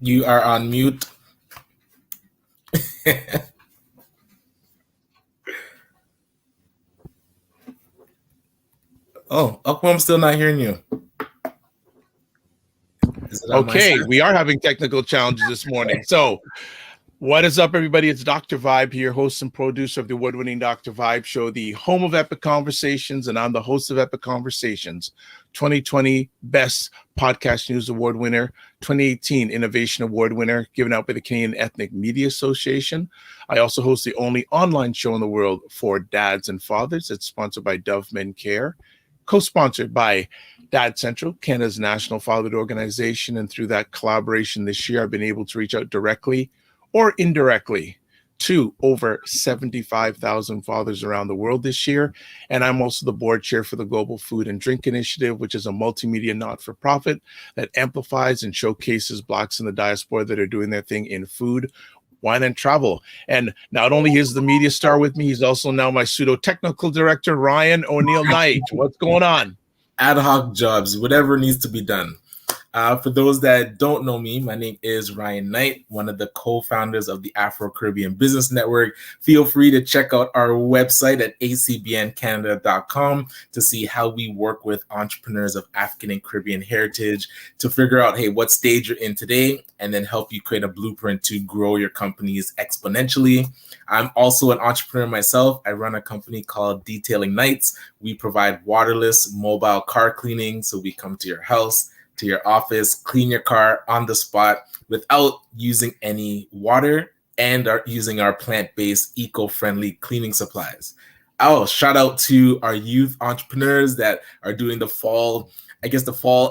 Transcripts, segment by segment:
You are on mute. Oh, I'm still not hearing you. Okay, we are having technical challenges this morning. So, what is up, everybody? It's Dr. Vibe here, host and producer of the award-winning Dr. Vibe Show, the home of Epic Conversations, and I'm the host of Epic Conversations, 2020 Best Podcast News Award winner, 2018 Innovation Award winner, given out by the Canadian Ethnic Media Association. I also host the only online show in the world for dads and fathers. It's sponsored by Loveman Care, co-sponsored by Dad Central, Canada's national fatherhood organization. And through that collaboration this year, I've been able to reach out directly or indirectly to over 75,000 fathers around the world this year. And I'm also the board chair for the Global Food and Drink Initiative, which is a multimedia not-for-profit that amplifies and showcases Blacks in the diaspora that are doing their thing in food, wine, and travel. And not only is the media star with me, he's also now my pseudo-technical director, Ryan Oneil Knight. What's going on? Ad hoc jobs, whatever needs to be done. For those that don't know me, my name is Ryan Knight, one of the co-founders of the Afro-Caribbean Business Network. Feel free to check out our website at acbncanada.com to see how we work with entrepreneurs of African and Caribbean heritage to figure out, hey, what stage you're in today, and then help you create a blueprint to grow your companies exponentially. I'm also an entrepreneur myself. I run a company called Detailing Nights. We provide waterless mobile car cleaning, so we come to your house, to your office, clean your car on the spot without using any water, and are using our plant-based eco-friendly cleaning supplies. Oh, shout out to our youth entrepreneurs that are doing the fall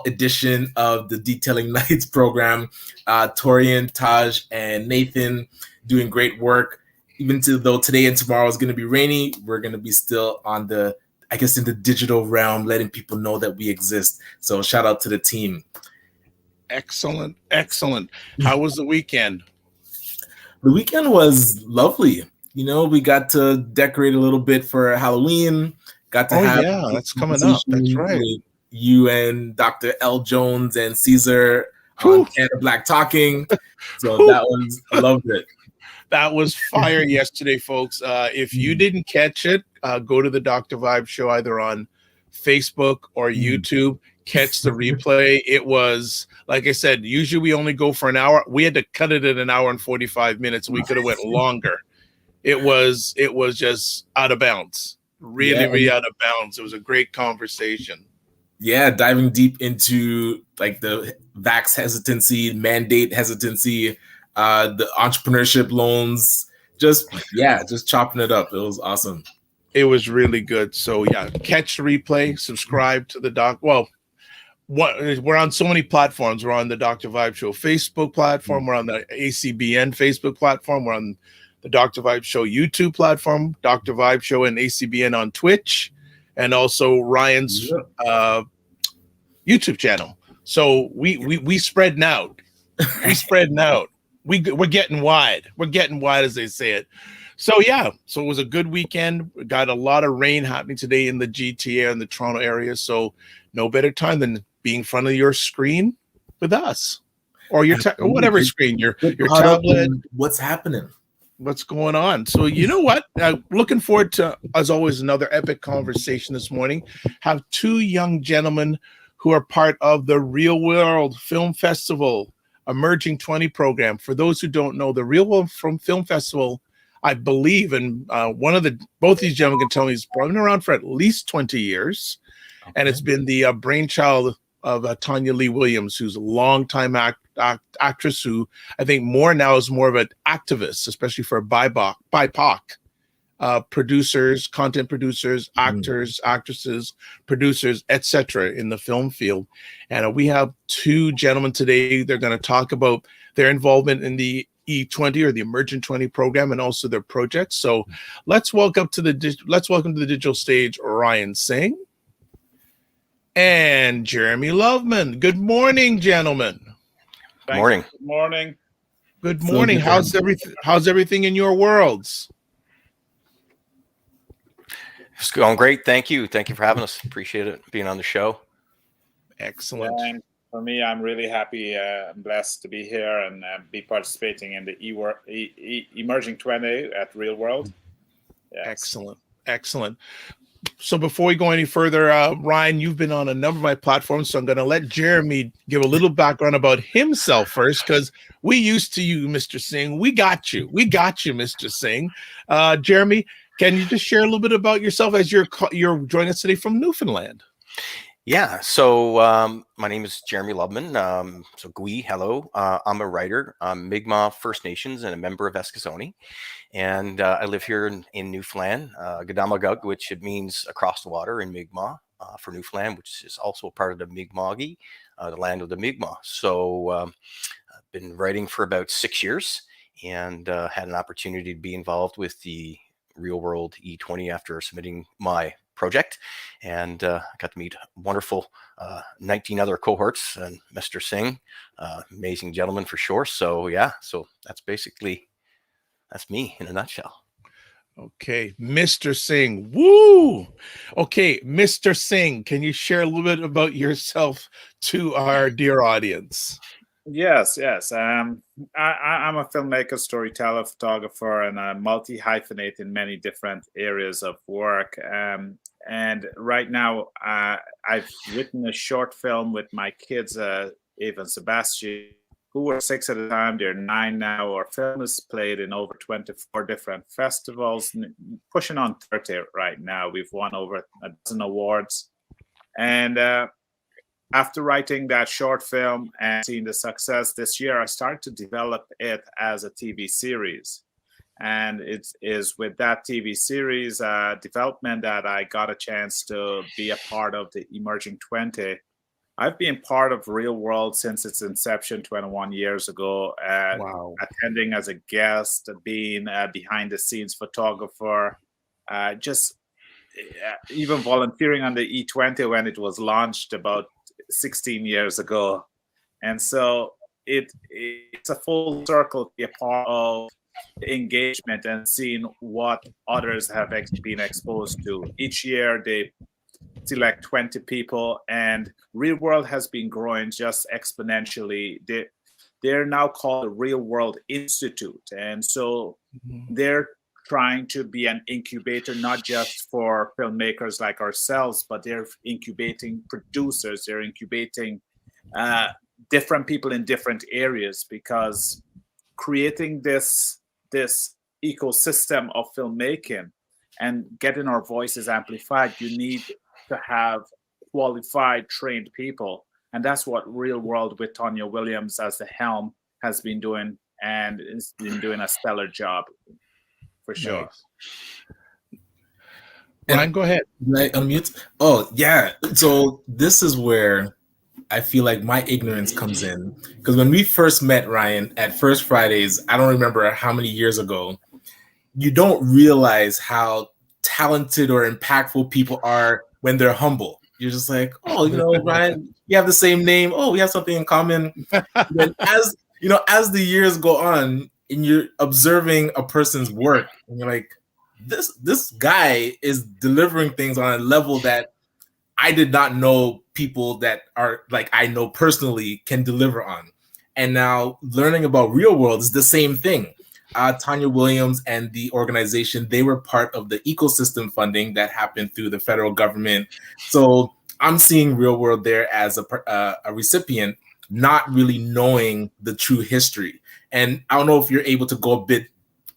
edition of the Detailing Nights program. Torian, Taj, and Nathan doing great work. Even though today and tomorrow is going to be rainy, we're going to be still on the in the digital realm, letting people know that we exist. So shout out to the team. Excellent. How was the weekend? The weekend was lovely. You know, we got to decorate a little bit for Halloween. Got to have that's coming up. That's right. You and Dr. L. Jones and Caesar on Canada Black Talking. So that was, I loved it. That was fire yesterday, folks. If you didn't catch it, go to the Dr. Vibe Show either on Facebook or YouTube. Catch the replay. It was, like I said, usually we only go for an hour. We had to cut it at an hour and 45 minutes. We could have went longer. It was just out of bounds. Really out of bounds. It was a great conversation. Yeah, diving deep into like the vax hesitancy, mandate hesitancy, the entrepreneurship loans, just chopping it up. It was awesome. It was really good. So yeah, catch the replay, subscribe to the doc. Well, we're on so many platforms. We're on the Dr. Vibe Show Facebook platform. We're on the ACBN Facebook platform. We're on the Dr. Vibe Show YouTube platform, Dr. Vibe Show and ACBN on Twitch, and also Ryan's YouTube channel. So we spreading out. We're getting wide. We're getting wide, as they say it. So yeah, so it was a good weekend. We got a lot of rain happening today in the GTA and the Toronto area. So no better time than being in front of your screen with us, or your whatever screen, your tablet. What's happening? What's going on? So you know what? Looking forward to, as always, another epic conversation this morning. Have two young gentlemen who are part of the Real World Film Festival Emerging 20 program. For those who don't know, the Real World Film Festival, I believe, and both these gentlemen can tell me, it's been around for at least 20 years. Okay. And it's been the brainchild of Tanya Lee Williams, who's a longtime actress who I think more now is more of an activist, especially for BIPOC producers, content producers, actors, actresses, producers, etc. in the film field. And we have two gentlemen today. They're going to talk about their involvement in the E20 or the Emergent 20 program and also their projects. So let's welcome to the digital stage Ryan Singh and Jeremy Loveman. Good morning, gentlemen. Good morning. Good morning. Good morning. How's everything in your worlds? It's going great. Thank you. Thank you for having us. Appreciate it being on the show. Excellent. For me, I'm really happy and blessed to be here and be participating in the Emerging 20 at Real World. Yes. Excellent. Excellent. So before we go any further, Ryan, you've been on a number of my platforms, so I'm going to let Jeremy give a little background about himself first, because we used to you, Mr. Singh. We got you, Mr. Singh. Jeremy, can you just share a little bit about yourself as you're joining us today from Newfoundland? Yeah, so my name is Jeremy Loveman. So Gui, hello. I'm a writer. I'm Mi'kmaq First Nations and a member of Eskasoni. And I live here in Newfoundland, Gadamagug, which it means across the water in Mi'kmaq for Newfoundland, which is also part of the Mi'kma'ki, the land of the Mi'kmaq. So I've been writing for about 6 years and had an opportunity to be involved with the Real World E20 after submitting my project, and got to meet wonderful 19 other cohorts and Mr. Singh, amazing gentleman for sure. So yeah, so that's me in a nutshell. Okay, Mr. Singh. Woo! Okay, Mr. Singh, can you share a little bit about yourself to our dear audience? Yes. I'm a filmmaker, storyteller, photographer, and a multi-hyphenate in many different areas of work. And right now, I've written a short film with my kids, Ava and Sebastian, who were 6 at the time. They're 9 now. Our film is played in over 24 different festivals, pushing on 30 right now. We've won over a dozen awards. And after writing that short film and seeing the success this year, I started to develop it as a TV series. And it is with that TV series development that I got a chance to be a part of the Emerging 20. I've been part of Real World since its inception 21 years ago, Wow. attending as a guest, being a behind the scenes photographer, even volunteering on the E20 when it was launched about 16 years ago. And so it's a full circle to be a part of the engagement and seeing what others have been exposed to. Each year they select 20 people, and Real World has been growing just exponentially. They're now called the Real World Institute, and so they're trying to be an incubator, not just for filmmakers like ourselves, but they're incubating producers, they're incubating different people in different areas, because creating this ecosystem of filmmaking and getting our voices amplified, you need to have qualified, trained people. And that's what Real World with Tonya Williams as the helm has been doing, and has been doing a stellar job. For sure. Nice. Ryan, go ahead. Can I unmute? Oh, yeah. So this is where I feel like my ignorance comes in. Because when we first met, Ryan, at First Fridays, I don't remember how many years ago, you don't realize how talented or impactful people are when they're humble. You're just like, oh, Ryan, you have the same name. Oh, we have something in common. Then as the years go on, and you're observing a person's work, and you're like, this guy is delivering things on a level that I did not know people that are like I know personally can deliver on. And now learning about Real World is the same thing. Tonya Williams and the organization, they were part of the ecosystem funding that happened through the federal government. So I'm seeing Real World there as a recipient, not really knowing the true history. And I don't know if you're able to go a bit,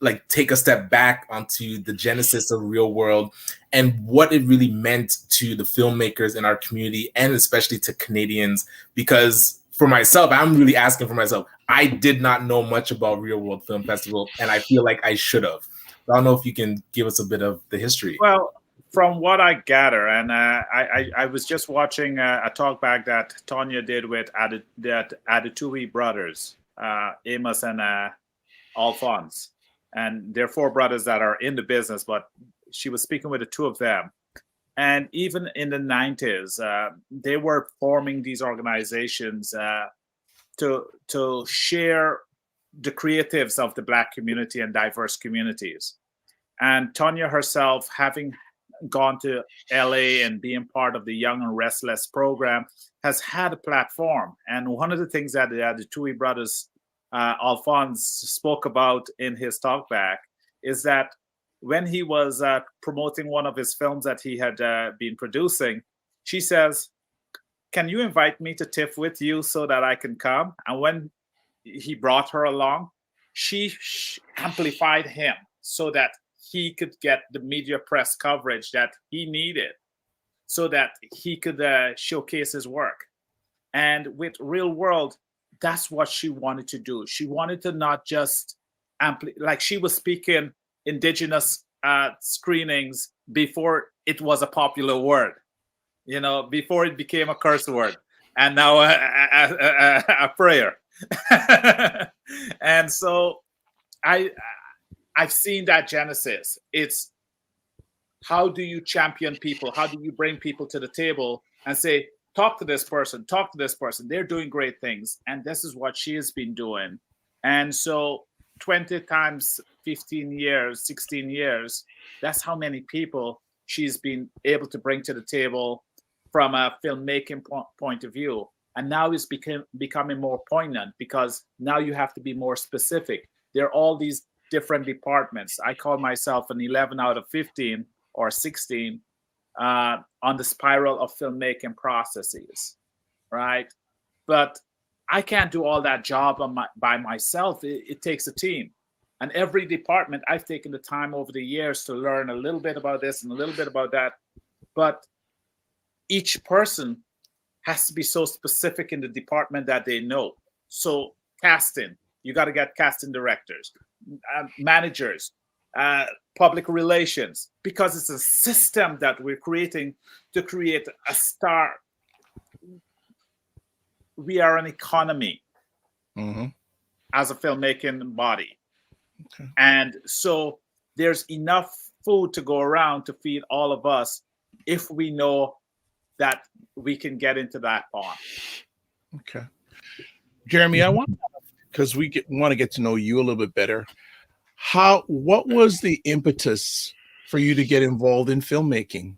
like take a step back onto the genesis of Real World and what it really meant to the filmmakers in our community, and especially to Canadians. Because for myself, I'm really asking for myself, I did not know much about Real World Film Festival, and I feel like I should have. I don't know if you can give us a bit of the history. Well, from what I gather, and I was just watching a talkback that Tonya did with Adetui brothers, Amos and Alphonse. And there are 4 brothers that are in the business, but she was speaking with the 2 of them. And even in the 90s, they were forming these organizations to share the creatives of the Black community and diverse communities. And Tonya herself, having gone to LA and being part of the Young and Restless program, has had a platform. And one of the things that the Tui brothers, Alphonse, spoke about in his talkback is that when he was promoting one of his films that he had been producing, she says, "Can you invite me to TIFF with you so that I can come?" And when he brought her along, she amplified him so that he could get the media press coverage that he needed so that he could showcase his work. And with Real World, that's what she wanted to do. She wanted to not just like she was speaking indigenous screenings before it was a popular word, you know, before it became a curse word and now a prayer. And so I've seen that genesis. It's how do you champion people? How do you bring people to the table and say, talk to this person, talk to this person. They're doing great things. And this is what she has been doing. And so 20 times 15 years, 16 years, that's how many people she's been able to bring to the table from a filmmaking point of view. And now it's becoming more poignant because now you have to be more specific. There are all these different departments. I call myself an 11 out of 15 or 16 on the spiral of filmmaking processes, right? But I can't do all that job by myself. It takes a team. And every department, I've taken the time over the years to learn a little bit about this and a little bit about that. But each person has to be so specific in the department that they know. So casting, you got to get casting directors, managers, public relations, because it's a system that we're creating to create a star. We are an economy as a filmmaking body. Okay. And so there's enough food to go around to feed all of us if we know that we can get into that pond. Okay. Jeremy, I want, because we want to get to know you a little bit better. What was the impetus for you to get involved in filmmaking?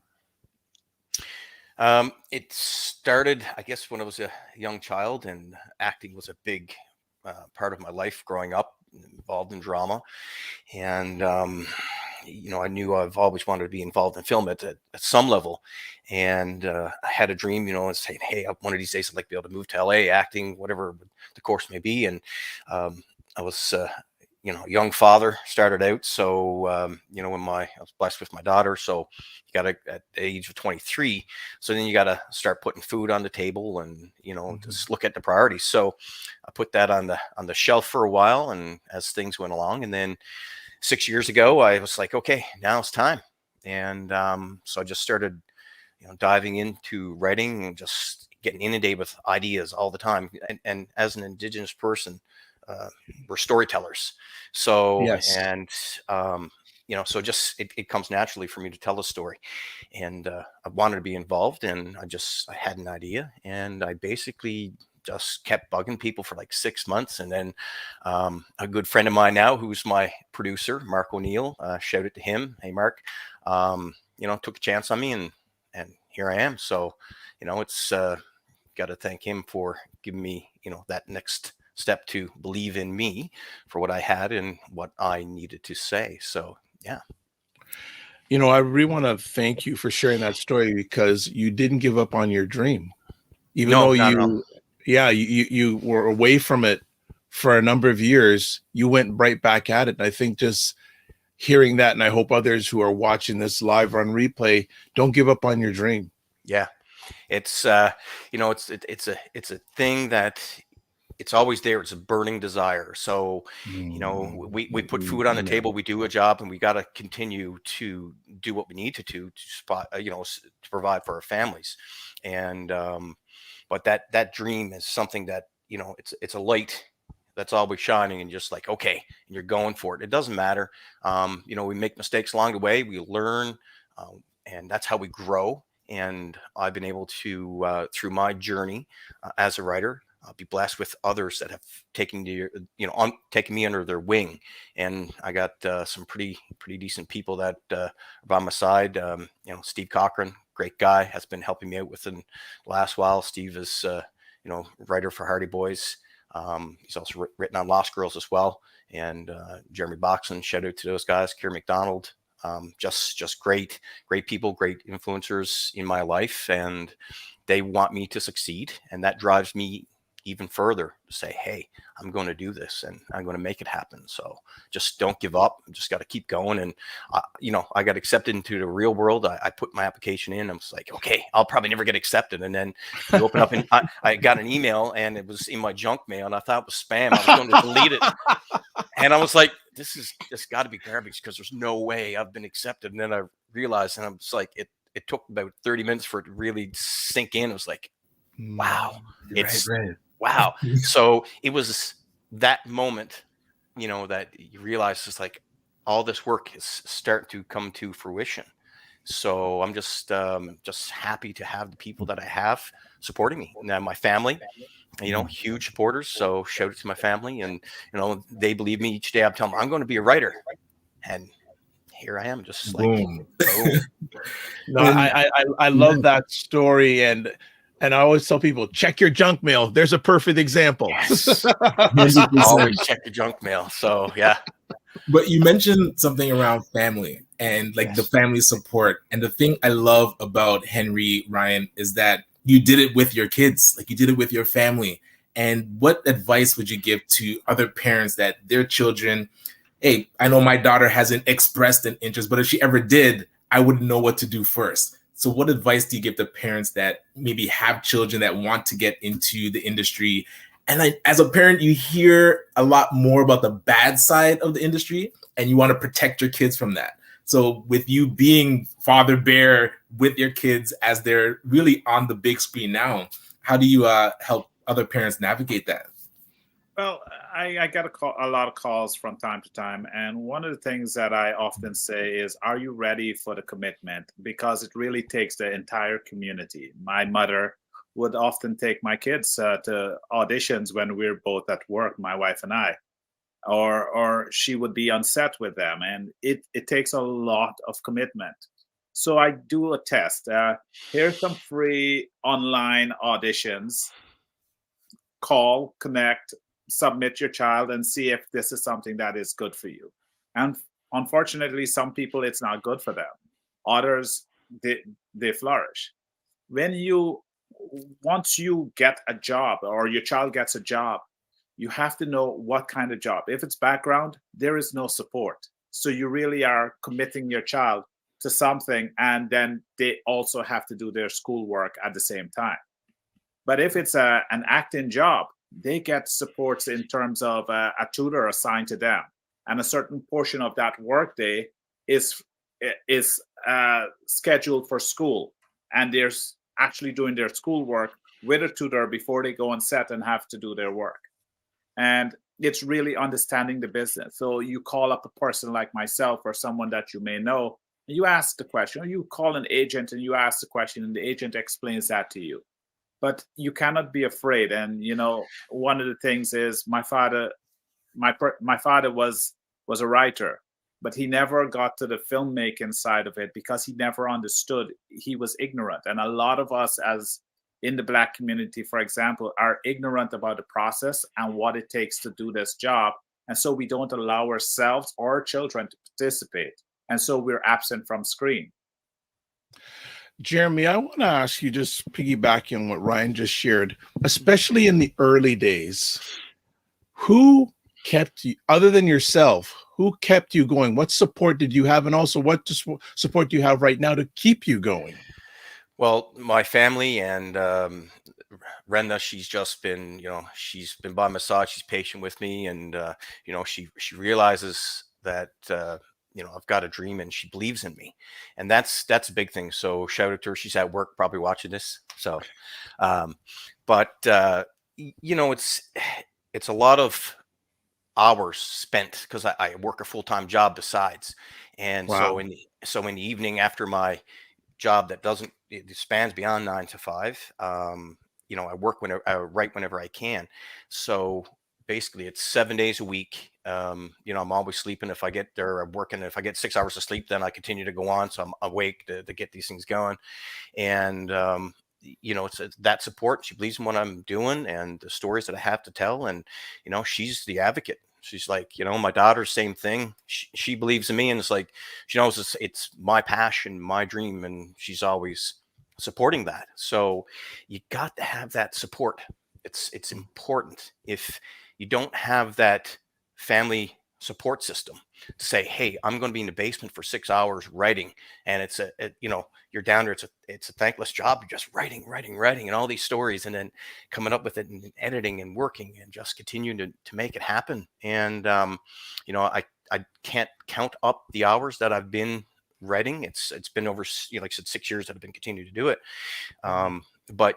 It started, I guess, when I was a young child, and acting was a big part of my life growing up, involved in drama. And, you know, I knew I've always wanted to be involved in film at some level. And I had a dream, you know, and saying, hey, one of these days I'd like to be able to move to LA, acting, whatever the course may be. And I was, you know, young father, started out. So, you know, I was blessed with my daughter. So you got to, at the age of 23. So then you got to start putting food on the table and, you know, just look at the priorities. So I put that on the shelf for a while, and as things went along, and then 6 years ago, I was like, okay, now it's time. And so I just started, you know, diving into writing and just getting inundated with ideas all the time. And as an Indigenous person, we're storytellers. So, yes. And, you know, so just, it comes naturally for me to tell a story, and I wanted to be involved, and I had an idea, and I basically just kept bugging people for like 6 months. And then a good friend of mine now, who's my producer, Mark O'Neill, shout out to him. Hey, Mark, you know, took a chance on me, and here I am. So, you know, it's got to thank him for giving me, you know, that next step to believe in me for what I had and what I needed to say. So, yeah. You know, I really want to thank you for sharing that story, because you didn't give up on your dream, even though you were away from it for a number of years. You went right back at it. And I think just hearing that, and I hope others who are watching this live on replay don't give up on your dream. Yeah, it's you know, it's a thing that it's always there. It's a burning desire. So, you know, we put food on the table, we do a job, and we got to continue to do what we need to you know, to provide for our families. And but that dream is something that, you know, it's a light that's always shining, and just like, okay, and you're going for it. It doesn't matter. You know, we make mistakes along the way, we learn, and that's how we grow. And I've been able to, through my journey as a writer, be blessed with others that have taken taken me under their wing. And I got some pretty decent people that are by my side. Steve Cochran, great guy, has been helping me out within the last while. Steve is, writer for Hardy Boys. He's also written on Lost Girls as well. And Jeremy Boxon, shout out to those guys. Kieran McDonald, just great people, great influencers in my life, and they want me to succeed, and that drives me even further to say, hey, I'm going to do this and I'm going to make it happen. So just don't give up. Just got to keep going. And I got accepted into the real world. I put my application in. I was like, okay, I'll probably never get accepted. And then you open up and I got an email, and it was in my junk mail, and I thought it was spam. I was going to delete it. And I was like, this got to be garbage, because there's no way I've been accepted. And then I realized, and I was like, it took about 30 minutes for it to really sink in. It was like, wow, right. Wow. So it was that moment, that you realize it's like all this work is starting to come to fruition. So I'm just happy to have the people that I have supporting me. Now my family, huge supporters. So shout out to my family, and they believe me each day. I'm telling them I'm going to be a writer, and here I am, just like boom. No, I love that story, and I always tell people, check your junk mail. There's a perfect example. Yes. Always check your junk mail. So yeah. But you mentioned something around family and the family support. And the thing I love about Henry, Ryan, is that you did it with your kids, you did it with your family. And what advice would you give to other parents that their children, hey, I know my daughter hasn't expressed an interest, but if she ever did, I wouldn't know what to do first. So what advice do you give to parents that maybe have children that want to get into the industry? And as a parent, you hear a lot more about the bad side of the industry, and you want to protect your kids from that. So with you being father bear with your kids as they're really on the big screen now, how do you help other parents navigate that? Well, I get a lot of calls from time to time. And one of the things that I often say is, are you ready for the commitment? Because it really takes the entire community. My mother would often take my kids to auditions when we're both at work, my wife and I, or she would be on set with them. And it takes a lot of commitment. So I do a test. Here's some free online auditions. Call, connect, submit your child, and see if this is something that is good for you. And unfortunately, some people, it's not good for them. Others, they flourish. Once you get a job, or your child gets a job, you have to know what kind of job. If it's background, there is no support. So you really are committing your child to something, and then they also have to do their schoolwork at the same time. But if it's an acting job, they get supports in terms of a tutor assigned to them, and a certain portion of that workday is scheduled for school, and they're actually doing their schoolwork with a tutor before they go on set and have to do their work. And it's really understanding the business. So you call up a person like myself or someone that you may know, and you ask the question, or you call an agent and you ask the question, and the agent explains that to you. But you cannot be afraid. And one of the things is, my father was a writer, but he never got to the filmmaking side of it because he never understood. He was ignorant. And a lot of us, as in the Black community, for example, are ignorant about the process and what it takes to do this job. And so we don't allow ourselves or our children to participate. And so we're absent from screen. Jeremy, I want to ask you, just piggybacking on what Ryan just shared, especially in the early days, who kept you, other than yourself, who kept you going? What support did you have? And also, what support do you have right now to keep you going? Well, my family and Renda, she's just been, she's been by my side. She's patient with me. And, she realizes that, I've got a dream, and she believes in me, and that's a big thing. So shout out to her. She's at work, probably watching this. So, it's a lot of hours spent, because I work a full-time job besides. And wow. So in the evening after my job that it spans beyond 9 to 5, I work whenever I write whenever I can. So basically it's 7 days a week. I'm always sleeping. If I get there, I'm working. If I get 6 hours of sleep, then I continue to go on. So I'm awake to get these things going. And, it's that support. She believes in what I'm doing and the stories that I have to tell. And, she's the advocate. She's like, my daughter, same thing. She believes in me, and it's like, she knows it's my passion, my dream. And she's always supporting that. So you got to have that support. It's important. If you don't have that family support system to say, hey, I'm going to be in the basement for 6 hours writing, and you're down there, it's a thankless job. You're just writing and all these stories, and then coming up with it and editing and working and just continuing to make it happen. And I can't count up the hours that I've been writing. It's been over, like I said, 6 years that I've been continuing to do it. But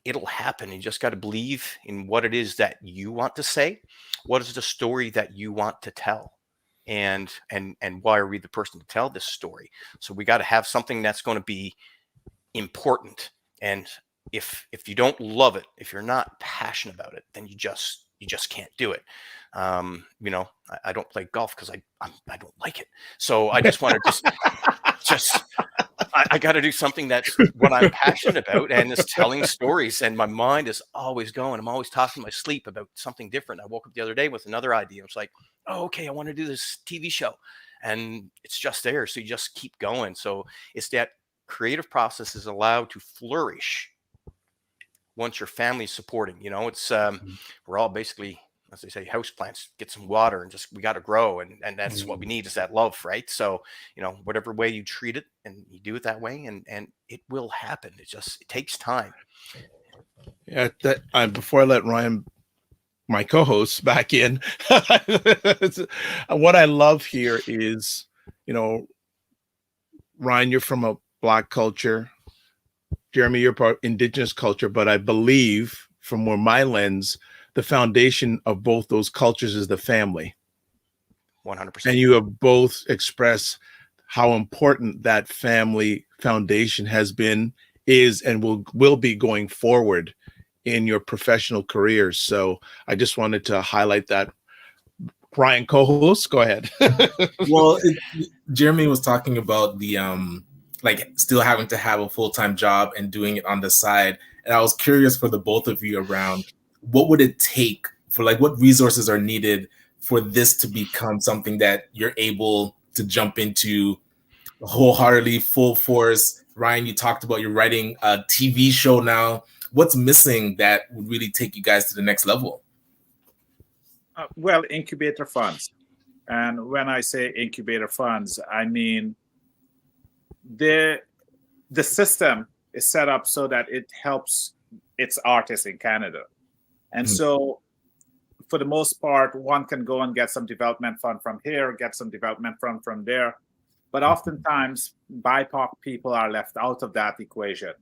it'll happen. You just got to believe in what it is that you want to say. What is the story that you want to tell? And why are we the person to tell this story? So we got to have something that's going to be important. And if you don't love it, if you're not passionate about it, then you just can't do it. I don't play golf because I don't like it. So I just want to just I got to do something that's what I'm passionate about, and it's telling stories. And my mind is always going. I'm always talking in my sleep about something different. I woke up the other day with another idea. It's like, oh, okay, I want to do this TV show, and it's just there. So you just keep going. So it's that creative process is allowed to flourish once your family's supporting. It's we're all basically, as they say, house plants. Get some water and we got to grow, and that's what we need is that love, right? So whatever way you treat it and you do it that way, and it will happen. It takes time. Yeah, before I let Ryan, my co-host, back in, what I love here is, Ryan, you're from a Black culture. Jeremy, you're part Indigenous culture, but I believe from where my lens, the foundation of both those cultures is the family. 100%. And you have both expressed how important that family foundation has been, is, and will be going forward in your professional careers. So I just wanted to highlight that. Ryan, co-host, go ahead. Well, Jeremy was talking about the still having to have a full-time job and doing it on the side. And I was curious for the both of you around what would it take for what resources are needed for this to become something that you're able to jump into wholeheartedly, full force. Ryan, you talked about you're writing a TV show now. What's missing that would really take you guys to the next level? Well, incubator funds. And when I say incubator funds, I mean the system is set up so that it helps its artists in Canada. And so for the most part, one can go and get some development fund from here, get some development fund from there. But oftentimes, BIPOC people are left out of that equation.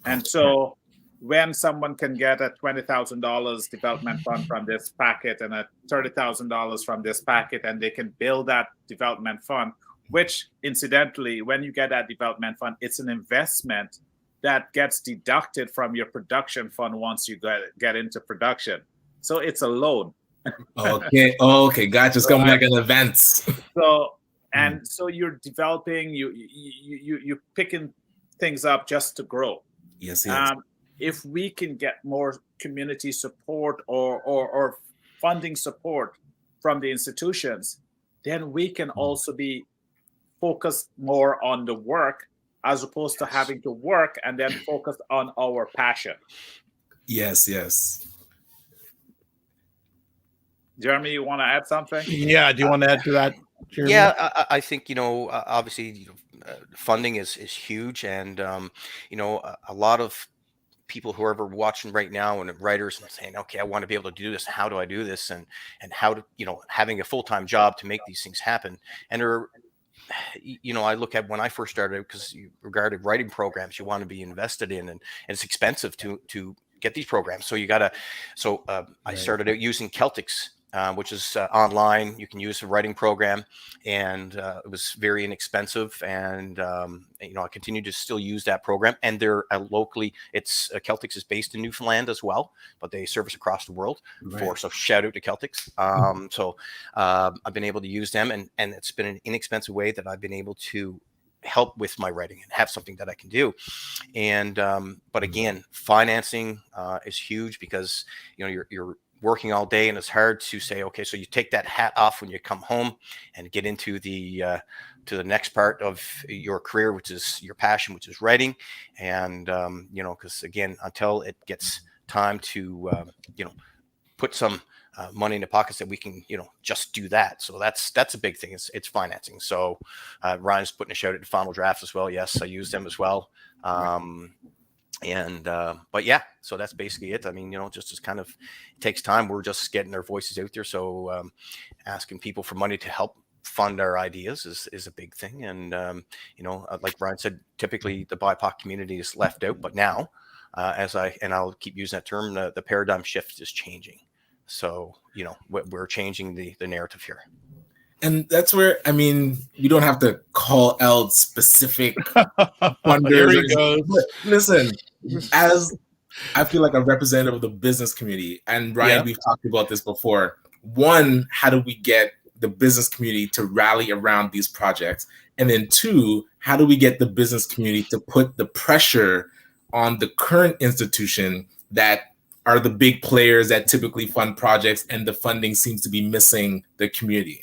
And so when someone can get a $20,000 development fund from this packet and a $30,000 from this packet, and they can build that development fund, which incidentally, when you get that development fund, it's an investment that gets deducted from your production fund once you get into production. So it's a loan. Okay, gotcha. It's coming like an event. So you're developing, you're picking things up just to grow. Yes. If we can get more community support or funding support from the institutions, then we can also be focused more on the work, as opposed to having to work and then focus on our passion. Yes. Jeremy, you want to add something? Yeah, do you want to add to that, Jeremy? Yeah, I think, obviously funding is huge. And, a lot of people who are ever watching right now and writers and saying, okay, I want to be able to do this. How do I do this? And how to, having a full-time job to make these things happen. And I look at when I first started, because you regarded writing programs you want to be invested in, and it's expensive to get these programs. So I started out using Celtic's which is online. You can use a writing program, and it was very inexpensive. And I continue to still use that program. And they're locally, it's Celtics is based in Newfoundland as well, but they service across the world. Right. So shout out to Celtics. I've been able to use them, and it's been an inexpensive way that I've been able to help with my writing and have something that I can do. And but again, financing is huge, because you're working all day, and it's hard to say, okay, so you take that hat off when you come home and get into the to the next part of your career, which is your passion, which is writing. And because again, until it gets time to put some money in the pockets that we can just do that. So that's a big thing. It's financing. So Ryan's putting a shout out to Final Draft as well. Yes, I use them as well. But yeah, so that's basically it. I mean, just as kind of, it takes time. We're just getting our voices out there. So asking people for money to help fund our ideas is a big thing. And like Ryan said, typically the BIPOC community is left out, but now I'll keep using that term, the paradigm shift is changing. So we're changing the narrative here. And that's where, I mean, you don't have to call out specific funders. There he goes. Listen, as I feel like a representative of the business community, and Ryan, we've talked about this before. One, how do we get the business community to rally around these projects? And then two, how do we get the business community to put the pressure on the current institution that are the big players that typically fund projects, and the funding seems to be missing the community?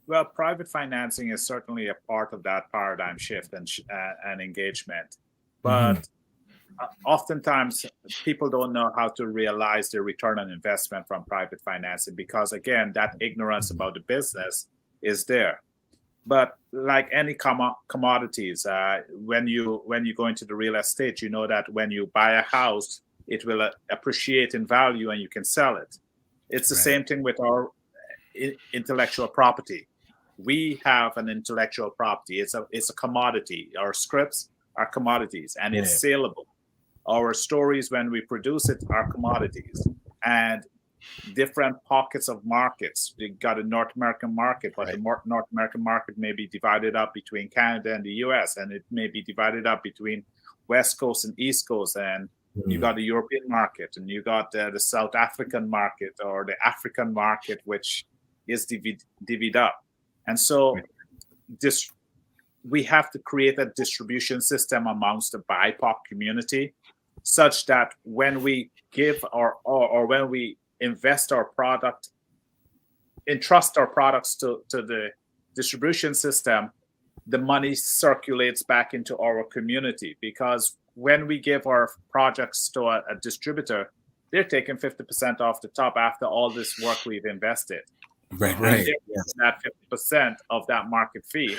Well, private financing is certainly a part of that paradigm shift and engagement. But oftentimes people don't know how to realize the return on investment from private financing, because again, that ignorance about the business is there. But like any commodities, when you go into the real estate, you know that when you buy a house, it will appreciate in value and you can sell it. It's the same thing with our intellectual property. We have an intellectual property. It's a commodity. Our scripts are commodities, and it's saleable. Our stories, when we produce it, are commodities. And different pockets of markets. You got a North American market, but the North American market may be divided up between Canada and the US, and it may be divided up between West Coast and East Coast, and you got the European market, and you got the South African market, or the African market, which is divvied up. And so we have to create a distribution system amongst the BIPOC community, such that when we give or when we invest our product, entrust our products to the distribution system, the money circulates back into our community. Because when we give our projects to a distributor, they're taking 50% off the top after all this work we've invested. Right. That 50% of that market fee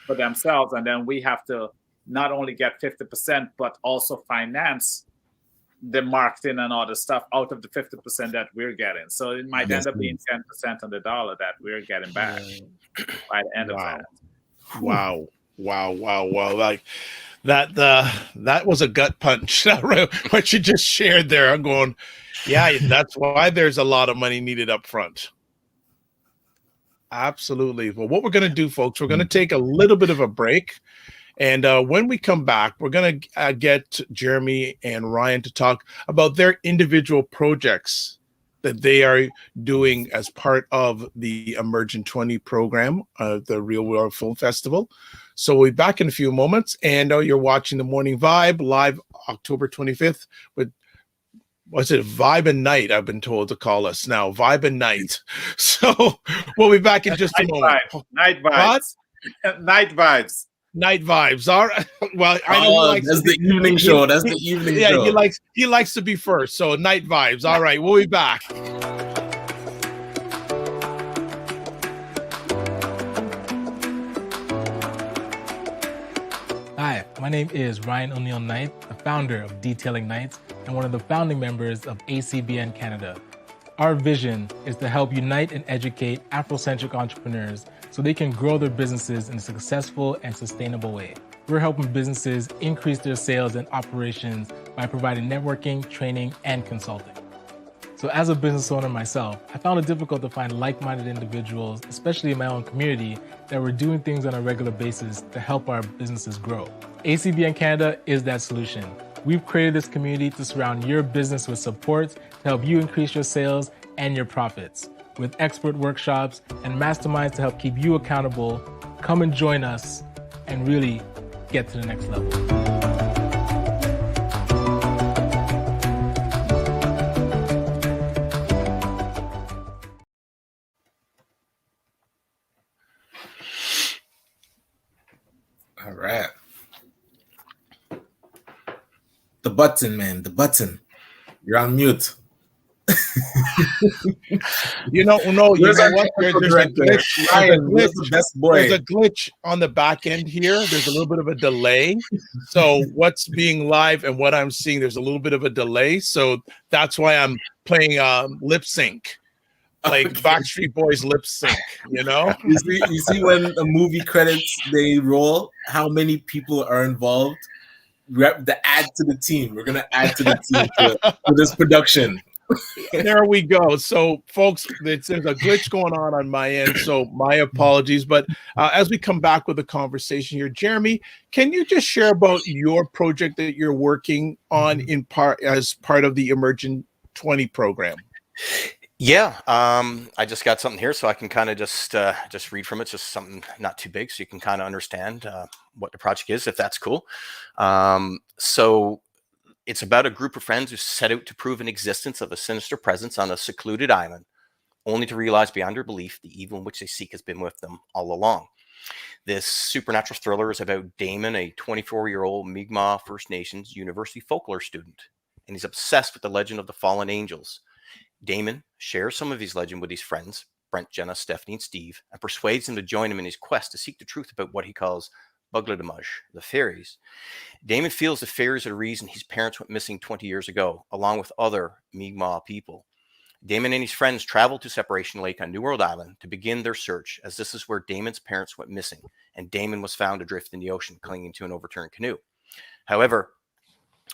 for themselves, and then we have to not only get 50%, but also finance the marketing and all the stuff out of the 50% that we're getting. So it might end up being 10% on the dollar that we're getting back by the end of that. Wow. Like that was a gut punch. What you just shared there. I'm going, yeah, that's why there's a lot of money needed up front. Absolutely. Well, what we're going to do, folks, we're going to take a little bit of a break. And when we come back, we're going to get Jeremy and Ryan to talk about their individual projects that they are doing as part of the Emergent 20 program, the Real World Film Festival. So we'll be back in a few moments. And you're watching The Morning Vibe live October 25th with, what's it, Vibe and Night, I've been told to call us now, Vibe and Night. So we'll be back in just a moment. Night vibes. Night vibes. Night vibes. All right. Well, I know that's the evening show. That's the evening show. Yeah, he likes to be first. So night vibes. All right, we'll be back. Hi, my name is Ryan Oneil Knight, the founder of Detailing Nights and one of the founding members of ACBN Canada. Our vision is to help unite and educate Afrocentric entrepreneurs so they can grow their businesses in a successful and sustainable way. We're helping businesses increase their sales and operations by providing networking, training, and consulting. So as a business owner myself, I found it difficult to find like-minded individuals, especially in my own community, that were doing things on a regular basis to help our businesses grow. ACBN Canada is that solution. We've created this community to surround your business with support to help you increase your sales and your profits. With expert workshops and masterminds to help keep you accountable, come and join us and really get to the next level. All right. The button, man. The button. You're on mute. You know what? There's a glitch. Ryan, the best boy. There's a glitch on the back end here. There's a little bit of a delay. So what's being live and what I'm seeing, there's a little bit of a delay. So that's why I'm playing lip sync, like Backstreet Boys lip sync. You know, you see when a movie credits they roll, how many people are involved. The add to the team. We're gonna add to the team for this production. There we go. So, folks, there's a glitch going on my end, so my apologies. But as we come back with the conversation here, Jeremy, can you just share about your project that you're working on in part as part of the Emergent 20 program? Yeah, I just got something here, so I can kind of just read from it. It's just something not too big, so you can kind of understand what the project is, if that's cool. So it's about a group of friends who set out to prove an existence of a sinister presence on a secluded island, only to realize beyond their belief the evil in which they seek has been with them all along. This supernatural thriller is about Damon, a 24-year-old Mi'kmaq First Nations university folklore student, and he's obsessed with the legend of the fallen angels. Damon shares some of his legend with his friends, Brent, Jenna, Stephanie, and Steve, and persuades them to join him in his quest to seek the truth about what he calls Bugladamash, the fairies. Damon feels the fairies are the reason his parents went missing 20 years ago, along with other Mi'kmaq people. Damon and his friends travel to Separation Lake on New World Island to begin their search, as this is where Damon's parents went missing, and Damon was found adrift in the ocean, clinging to an overturned canoe. However,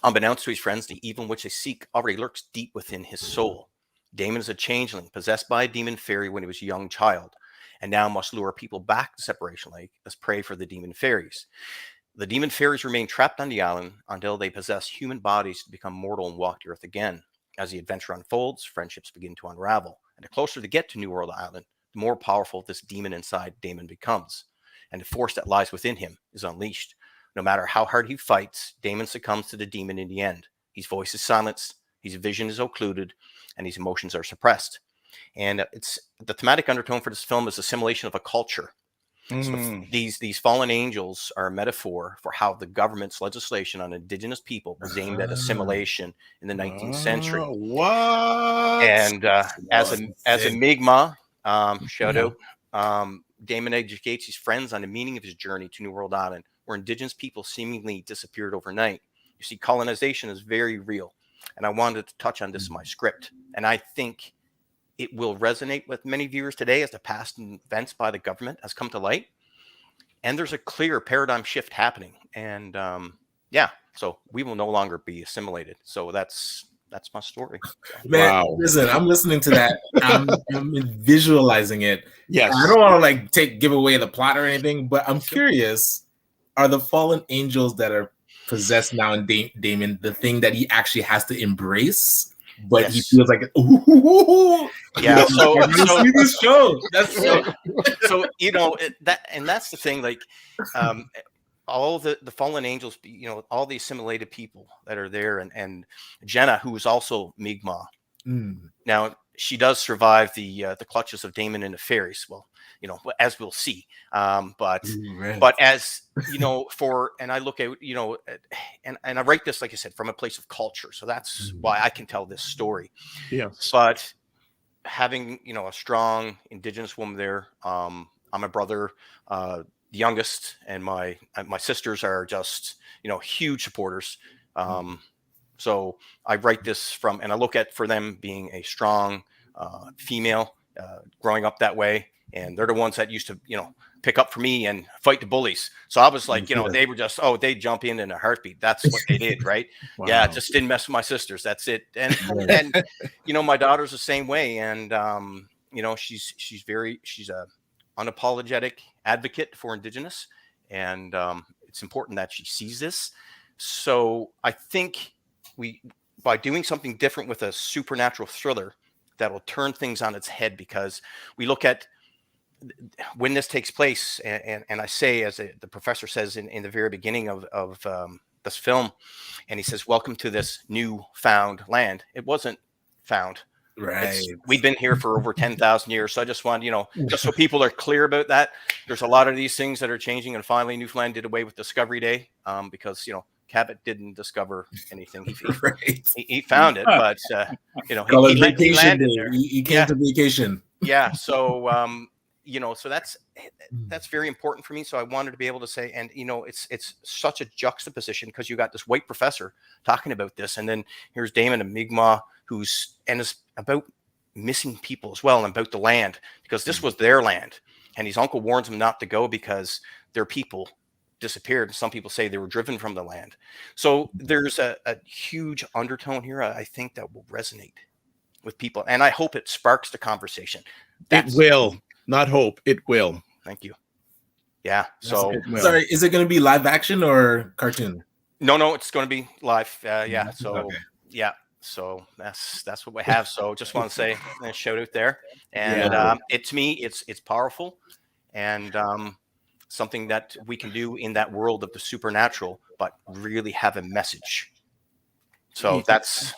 unbeknownst to his friends, the evil in which they seek already lurks deep within his soul. Damon is a changeling possessed by a demon fairy when he was a young child, and now must lure people back to Separation Lake as prey for the demon fairies. The demon fairies remain trapped on the island until they possess human bodies to become mortal and walk the earth again. As the adventure unfolds, friendships begin to unravel, and the closer they get to New World Island, the more powerful this demon inside Damon becomes, and the force that lies within him is unleashed. No matter how hard he fights, Damon succumbs to the demon in the end. His voice is silenced, his vision is occluded, and his emotions are suppressed. And it's the thematic undertone for this film is assimilation of a culture. So these fallen angels are a metaphor for how the government's legislation on indigenous people was aimed at assimilation in the 19th century. What? And as a Mi'kmaq, shout out, Damon educates his friends on the meaning of his journey to New World Island, where indigenous people seemingly disappeared overnight. You see, colonization is very real. And I wanted to touch on this in my script. And I think it will resonate with many viewers today as the past events by the government has come to light. And there's a clear paradigm shift happening. And so we will no longer be assimilated. So that's my story. Man, wow. Listen, I'm listening to that. I'm visualizing it. Yes. I don't want to give away the plot or anything, but I'm curious, are the fallen angels that are possessed now in Damon the thing that he actually has to embrace? But yes. He feels like, ooh, yeah. So see this show. That's so that's the thing. Like, all the fallen angels, all the assimilated people that are there, and Jenna, who is also Mi'kmaq. Now she does survive the clutches of Damon and the fairies. Well, as we'll see. But as and I look at, and I write this, like I said, from a place of culture. So that's why I can tell this story. Yeah. But having, a strong indigenous woman there, I'm a brother, the youngest, and my sisters are just, huge supporters. So I write this and I look at for them being a strong female, growing up that way. And they're the ones that used to, pick up for me and fight the bullies. So I was like, they were just, they jump in a heartbeat. That's what they did, right? Wow. Yeah, just didn't mess with my sisters. That's it. And my daughter's the same way. And she's a unapologetic advocate for Indigenous, and it's important that she sees this. So I think by doing something different with a supernatural thriller, that'll turn things on its head, because we look at when this takes place, and I say, as the professor says in the very beginning of this film, and he says, "Welcome to this new found land." It wasn't found. Right. We've been here for over 10,000 years. So I just want, just so people are clear about that, there's a lot of these things that are changing. And finally, Newfoundland did away with Discovery Day because, Cabot didn't discover anything. He found it, but, he landed there. He came to vacation. Yeah. So, so that's very important for me. So I wanted to be able to say, and, it's such a juxtaposition, because you got this white professor talking about this. And then here's Damon and Mi'kmaq, is about missing people as well, and about the land, because this was their land, and his uncle warns him not to go because their people disappeared. Some people say they were driven from the land. So there's a huge undertone here, I think, that will resonate with people, and I hope it sparks the conversation. It will, not hope, it will. Thank you. Yeah. So sorry, is it going to be live action or cartoon? No, it's going to be live. Yeah. So okay. Yeah. So that's what we have. So just want to say a shout out there. And to me, it's powerful, and something that we can do in that world of the supernatural, but really have a message. So that's.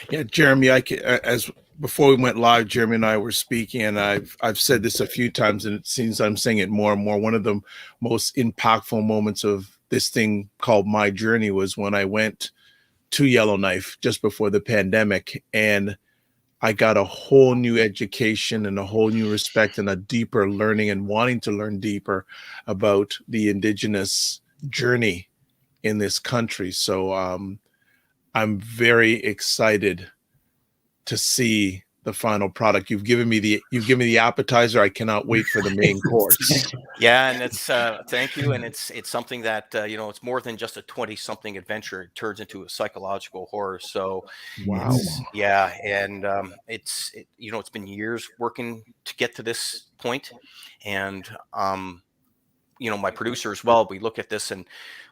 Yeah, Jeremy, as before we went live, Jeremy and I were speaking, and I've said this a few times, and it seems I'm saying it more and more. One of the most impactful moments of this thing called my journey was when I went to Yellowknife just before the pandemic, and I got a whole new education and a whole new respect and a deeper learning and wanting to learn deeper about the Indigenous journey in this country. So I'm very excited to see the final product. You've given me the appetizer. I cannot wait for the main course. Yeah, and it's thank you, and it's something that it's more than just a 20-something adventure. It turns into a psychological horror. So wow, and it's been years working to get to this point, and my producer as well. We look at this, and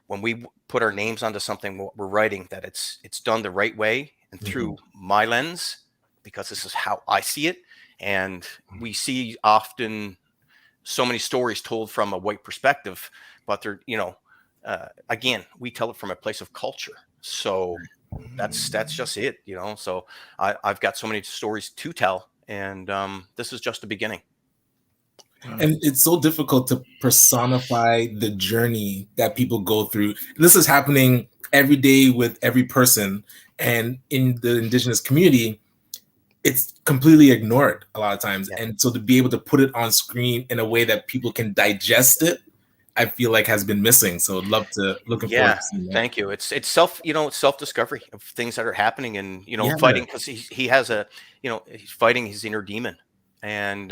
when we put our names onto something, what we're writing, that it's done the right way and through my lens, because this is how I see it. And we see often so many stories told from a white perspective, but they're, again, we tell it from a place of culture. So that's just it, so I've got so many stories to tell, and this is just the beginning. And it's so difficult to personify the journey that people go through. This is happening every day with every person. And in the Indigenous community, it's completely ignored a lot of times. Yeah. And so to be able to put it on screen in a way that people can digest it, I feel like has been missing. So I'd love to looking forward to seeing that. Thank you. It's self-discovery of things that are happening, and fighting, because he has he's fighting his inner demon. And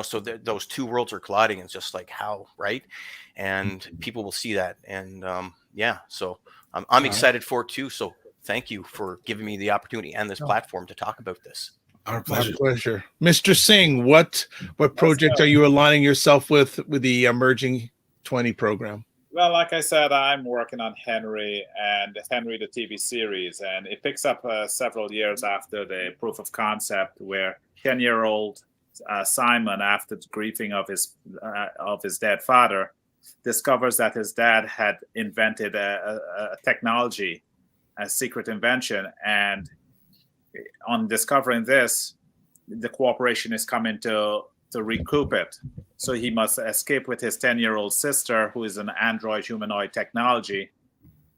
so those two worlds are colliding. It's just like, how, right? And people will see that, and so I'm excited for it too. So thank you for giving me the opportunity and this platform to talk about this. Our pleasure. My pleasure. Mr. Singh, what project are you aligning yourself with the Emerging 20 program? Well, like I said, I'm working on Henry the TV series, and it picks up several years after the proof of concept, where 10-year-old Simon, after the grieving of his dead father, discovers that his dad had invented a technology, a secret invention, and on discovering this, the corporation is coming to recoup it. So he must escape with his 10-year-old sister, who is an android humanoid technology,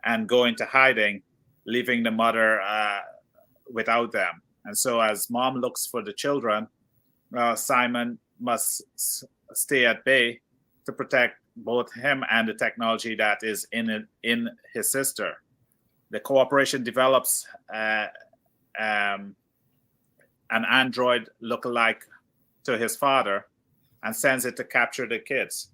and go into hiding, leaving the mother without them. And so as mom looks for the children, Simon must stay at bay to protect both him and the technology that is in his sister. The corporation develops an android lookalike to his father, and sends it to capture the kids.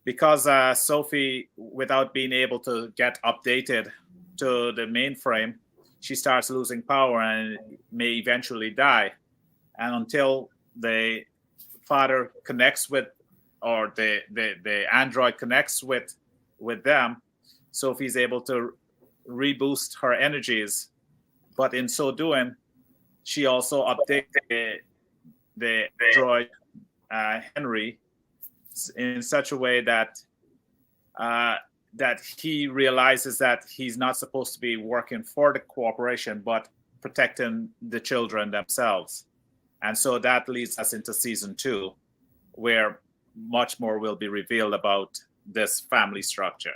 Because Sophie, without being able to get updated to the mainframe, she starts losing power and may eventually die. And until the father connects with, or the android connects with them, Sophie's able to reboost her energies. But in so doing, she also updates the android Henry in such a way that that he realizes that he's not supposed to be working for the corporation, but protecting the children themselves. And so that leads us into season 2, where much more will be revealed about this family structure.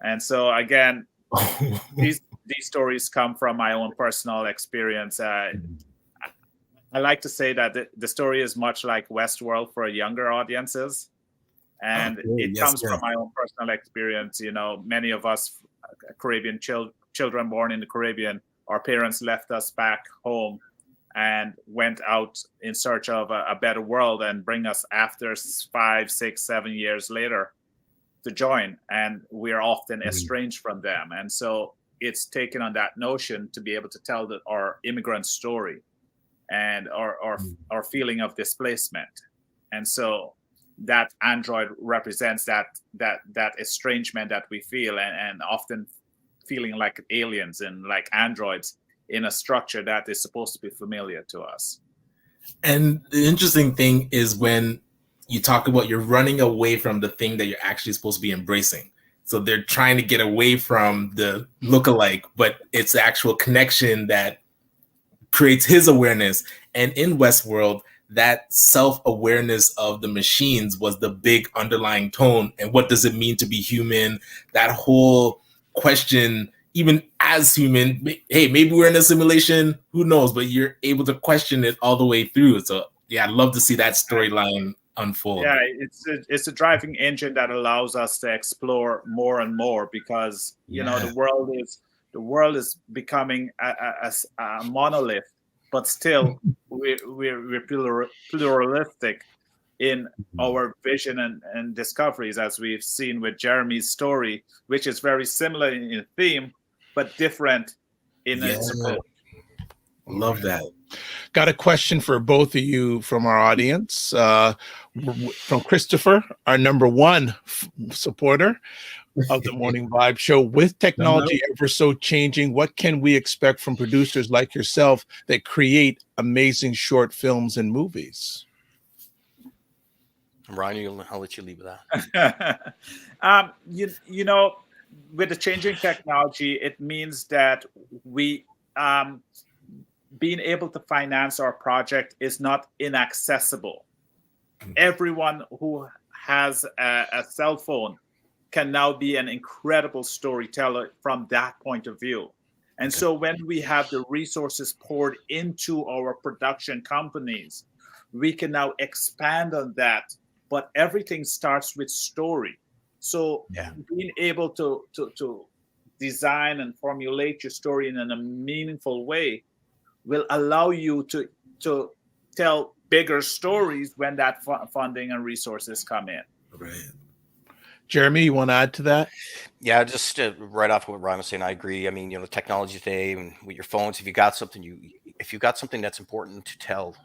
And so again, these stories come from my own personal experience. I like to say that the story is much like Westworld for younger audiences. And it comes from my own personal experience. You know, many of us Caribbean children born in the Caribbean, our parents left us back home and went out in search of a better world and bring us after 5, 6, 7 years later to join. And we're often estranged from them. And so it's taken on that notion to be able to tell our immigrant story and our feeling of displacement. And so that android represents that estrangement that we feel, and often feeling like aliens and like androids in a structure that is supposed to be familiar to us. And the interesting thing is when you talk about you're running away from the thing that you're actually supposed to be embracing. So they're trying to get away from the lookalike, but it's the actual connection that creates his awareness. And in Westworld, that self-awareness of the machines was the big underlying tone. And what does it mean to be human? That whole question, even as human, hey, maybe we're in a simulation, who knows? But you're able to question it all the way through. So yeah, I'd love to see that storyline unfold. Yeah, it's a driving engine that allows us to explore more and more, because you know the world is becoming a monolith, but still we're pluralistic in our vision and discoveries, as we've seen with Jeremy's story, which is very similar in theme but different in its approach. Love that. Got a question for both of you from our audience, from Christopher, our number 1 supporter of the Morning Vibe show. With technology ever so changing, what can we expect from producers like yourself that create amazing short films and movies? Ryan, I'll let you leave with that. You know, with the changing technology, it means that we being able to finance our project is not inaccessible. Everyone who has a cell phone can now be an incredible storyteller from that point of view. And so when we have the resources poured into our production companies, we can now expand on that. But everything starts with story. So being able to design and formulate your story in a meaningful way will allow you to tell bigger stories when that funding and resources come in. Right. Jeremy, you want to add to that? Yeah, just right off what Ryan was saying, I agree. I mean, you know, technology today and with your phones, if you got something that's important to tell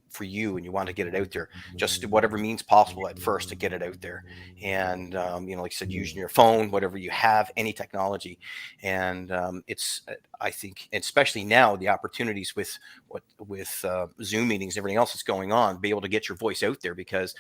for you and you want to get it out there, just do whatever means possible at first to get it out there. And you know, like I said, using your phone, whatever you have, any technology. And it's, I think, especially now, the opportunities with Zoom meetings, everything else that's going on, be able to get your voice out there, because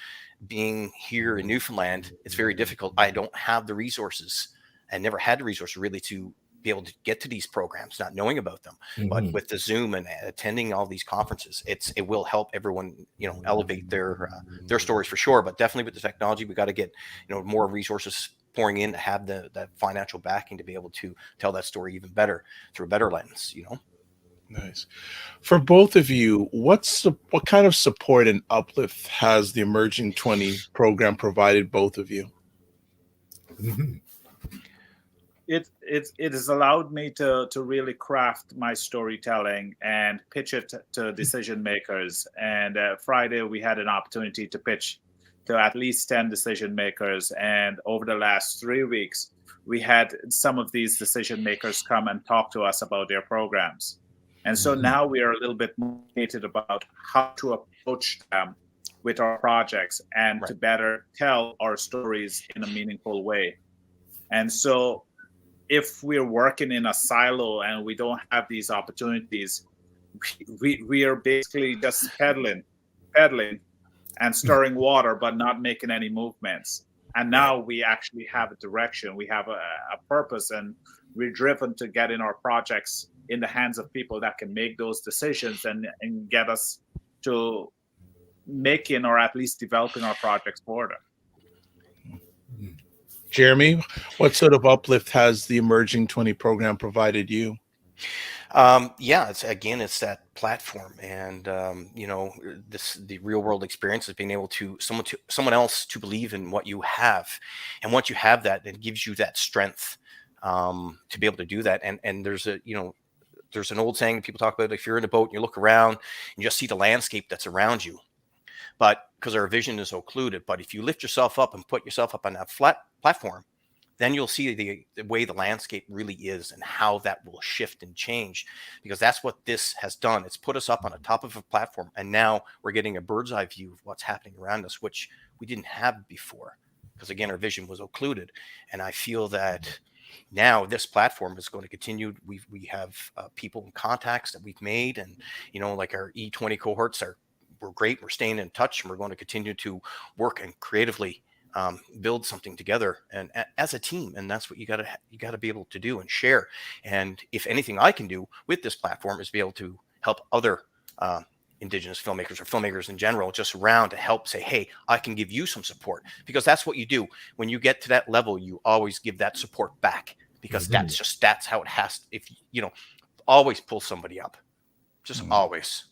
being here in Newfoundland, it's very difficult. I don't have the resources and never had the resources really to be able to get to these programs, not knowing about them. But with the Zoom and attending all these conferences, it will help everyone, you know, elevate their stories for sure. But definitely with the technology, we got to get, you know, more resources pouring in to have that financial backing to be able to tell that story even better through a better lens, you know. Nice. For both of you, what kind of support and uplift has the Emerging 20 program provided both of you? it has allowed me to really craft my storytelling and pitch it to decision makers. And Friday we had an opportunity to pitch to at least 10 decision makers, and over the last 3 weeks we had some of these decision makers come and talk to us about their programs. And so now we are a little bit motivated about how to approach them with our projects and to better tell our stories in a meaningful way. And so if we're working in a silo and we don't have these opportunities, we are basically just pedaling and stirring water, but not making any movements. And now we actually have a direction, we have a purpose, and we're driven to get in our projects in the hands of people that can make those decisions and get us to making or at least developing our projects further. Jeremy, what sort of uplift has the Emerging 20 program provided you? It's that platform, and the real world experience is being able to someone else to believe in what you have, and once you have that, it gives you that strength to be able to do that. And there's an old saying people talk about: if you're in a boat and you look around and you just see the landscape that's around you, but because our vision is occluded. But if you lift yourself up and put yourself up on that flat platform, then you'll see the way the landscape really is and how that will shift and change, because that's what this has done. It's put us up on the top of a platform, and now we're getting a bird's eye view of what's happening around us, which we didn't have before, because again, our vision was occluded. And I feel that now this platform is going to continue. We have people and contacts that we've made, and like our E20 cohorts we're great. We're staying in touch, and we're going to continue to work and creatively build something together and as a team. And that's what you got to be able to do and share. And if anything I can do with this platform is be able to help other Indigenous filmmakers or filmmakers in general just around to help say, hey, I can give you some support, because that's what you do. When you get to that level, you always give that support back, because that's how it has. If always pull somebody up, just always.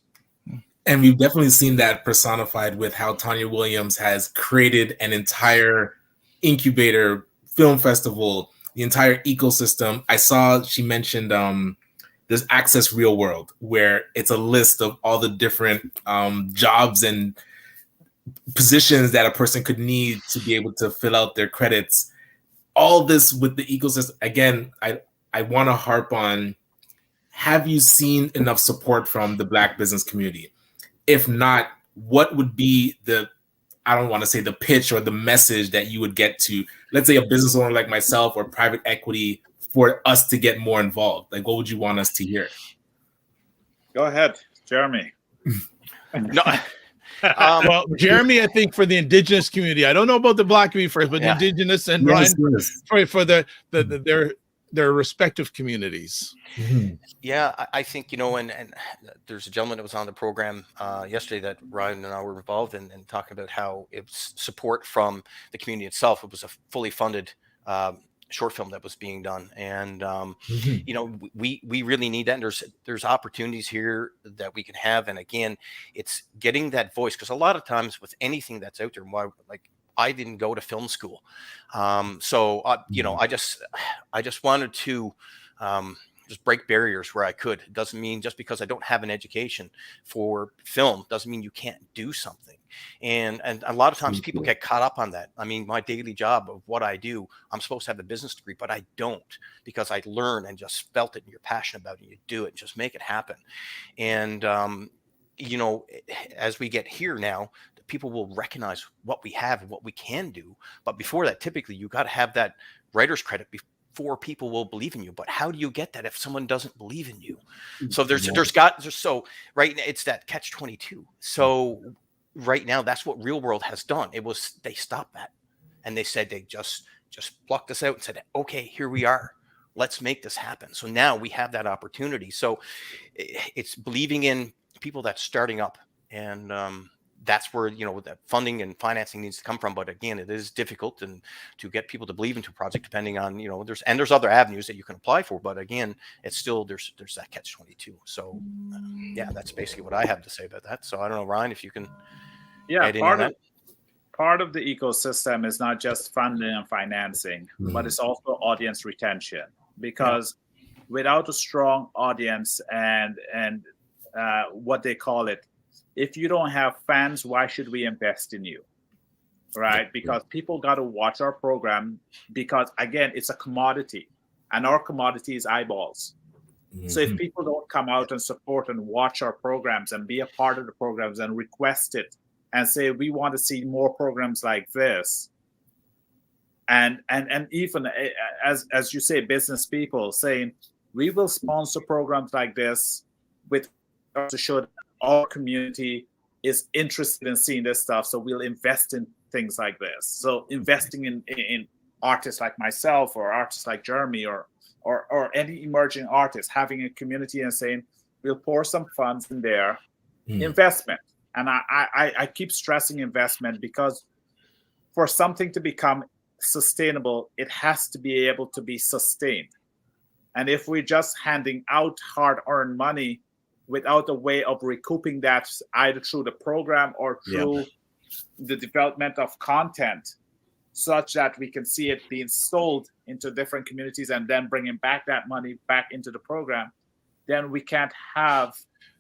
And we've definitely seen that personified with how Tanya Williams has created an entire incubator film festival, the entire ecosystem. I saw she mentioned this Access Real World, where it's a list of all the different jobs and positions that a person could need to be able to fill out their credits. All this with the ecosystem. Again, I want to harp on, have you seen enough support from the Black business community? If not, what would be I don't want to say the pitch or the message that you would get to, let's say, a business owner like myself or private equity, for us to get more involved? Like, what would you want us to hear? Go ahead, Jeremy. No. Well, Jeremy, I think for the Indigenous community, I don't know about the Black community first, but the Indigenous and Ryan for their respective communities. Yeah, I think, and there's a gentleman that was on the program yesterday that Ryan and I were involved in, and talking about how it's support from the community itself. It was a fully funded short film that was being done. And, we really need that. And there's opportunities here that we can have. And again, it's getting that voice, because a lot of times with anything that's out there, I didn't go to film school. I just wanted to just break barriers where I could. It doesn't mean just because I don't have an education for film doesn't mean you can't do something. And a lot of times people get caught up on that. I mean, my daily job of what I do, I'm supposed to have a business degree, but I don't, because I learn and just felt it and you're passionate about it and you do it, just make it happen. And, as we get here now, people will recognize what we have and what we can do. But before that, typically you got to have that writer's credit before people will believe in you. But how do you get that if someone doesn't believe in you? So right now it's that catch-22. So right now, that's what Real World has done. They stopped that, and they said, they just plucked us out and said, okay, here we are. Let's make this happen. So now we have that opportunity. So it's believing in people that's starting up, and that's where that funding and financing needs to come from. But again, it is difficult and to get people to believe into a project, depending on there's other avenues that you can apply for. But again, it's still there's that catch-22. So that's basically what I have to say about that. So I don't know, Ryan, if you can. Yeah, part of the ecosystem is not just funding and financing, but it's also audience retention. Because without a strong audience and what they call it, if you don't have fans, why should we invest in you? Right? Because people got to watch our program because, again, it's a commodity, and our commodity is eyeballs. So if people don't come out and support and watch our programs and be a part of the programs and request it and say, we want to see more programs like this, and even as you say, business people saying, we will sponsor programs like this with to show that our community is interested in seeing this stuff, so we'll invest in things like this. So investing in artists like myself or artists like Jeremy or any emerging artist, having a community and saying, we'll pour some funds in there, investment. And I keep stressing investment because for something to become sustainable, it has to be able to be sustained. And if we're just handing out hard-earned money without a way of recouping that either through the program or through the development of content, such that we can see it being sold into different communities and then bringing back that money back into the program, then we can't have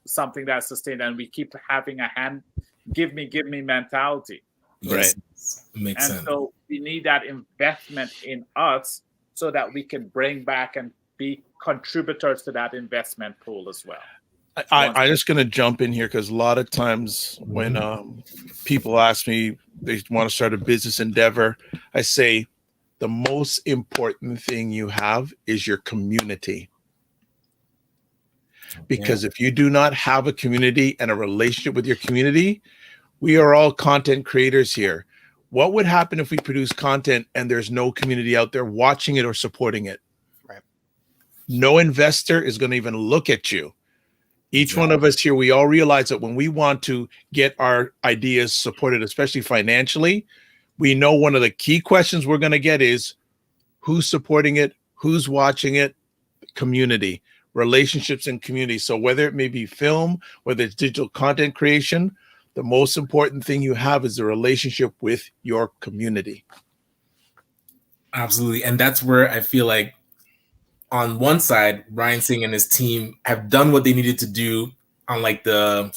something that's sustained, and we keep having a give me mentality. Right. Makes sense. So we need that investment in us so that we can bring back and be contributors to that investment pool as well. I'm just going to jump in here because a lot of times when people ask me they want to start a business endeavor, I say the most important thing you have is your community. Because if you do not have a community and a relationship with your community, we are all content creators here. What would happen if we produce content and there's no community out there watching it or supporting it? Right. No investor is going to even look at you. Each one of us here, we all realize that when we want to get our ideas supported, especially financially, we know one of the key questions we're going to get is who's supporting it, who's watching it, community, relationships and community. So whether it may be film, whether it's digital content creation, the most important thing you have is the relationship with your community. Absolutely. And that's where I feel like on one side, Ryan Singh and his team have done what they needed to do on like the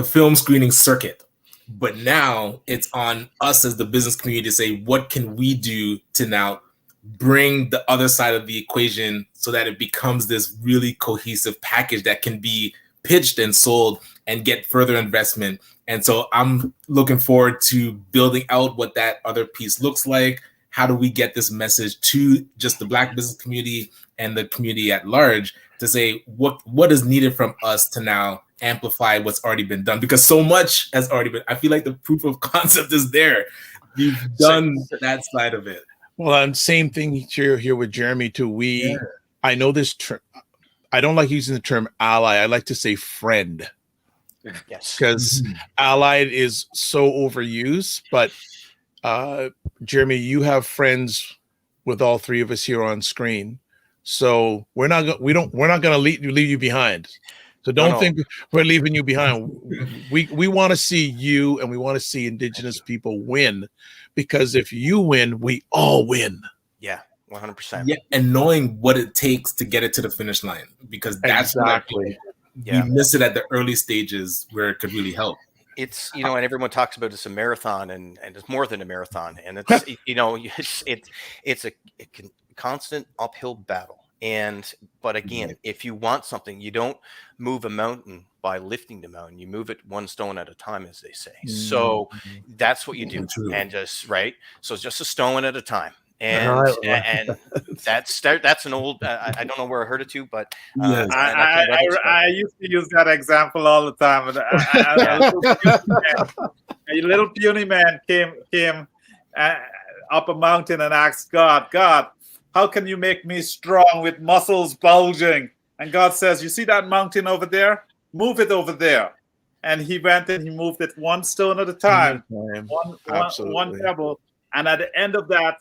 film screening circuit. But now it's on us as the business community to say, what can we do to now bring the other side of the equation so that it becomes this really cohesive package that can be pitched and sold and get further investment. And so I'm looking forward to building out what that other piece looks like. How do we get this message to just the Black business community and the community at large to say what is needed from us to now amplify what's already been done? Because so much has already been, I feel like the proof of concept is there. You've done that side of it. Well, and same thing here with Jeremy too. I know this term. I don't like using the term ally. I like to say friend. Yes. Because allied is so overused, but Jeremy, you have friends with all three of us here on screen, so we're not going to leave you behind. So don't think we're leaving you behind. We want to see you, and we want to see Indigenous people win, because if you win, we all win. Yeah, 100%. Yeah, and knowing what it takes to get it to the finish line, because that's exactly. You miss it at the early stages where it could really help. It's, and everyone talks about it's a marathon, and it's more than a marathon, and it's it's a constant uphill battle. But again, if you want something, you don't move a mountain by lifting the mountain. You move it one stone at a time, as they say. So that's what you do, and just So it's just a stone at a time. And that's an old. I don't know where I heard it to, but I used to use that example all the time. A little puny man came up a mountain and asked God, how can you make me strong with muscles bulging? And God says, you see that mountain over there? Move it over there. And he went and he moved it one stone at a time, one pebble. And at the end of that,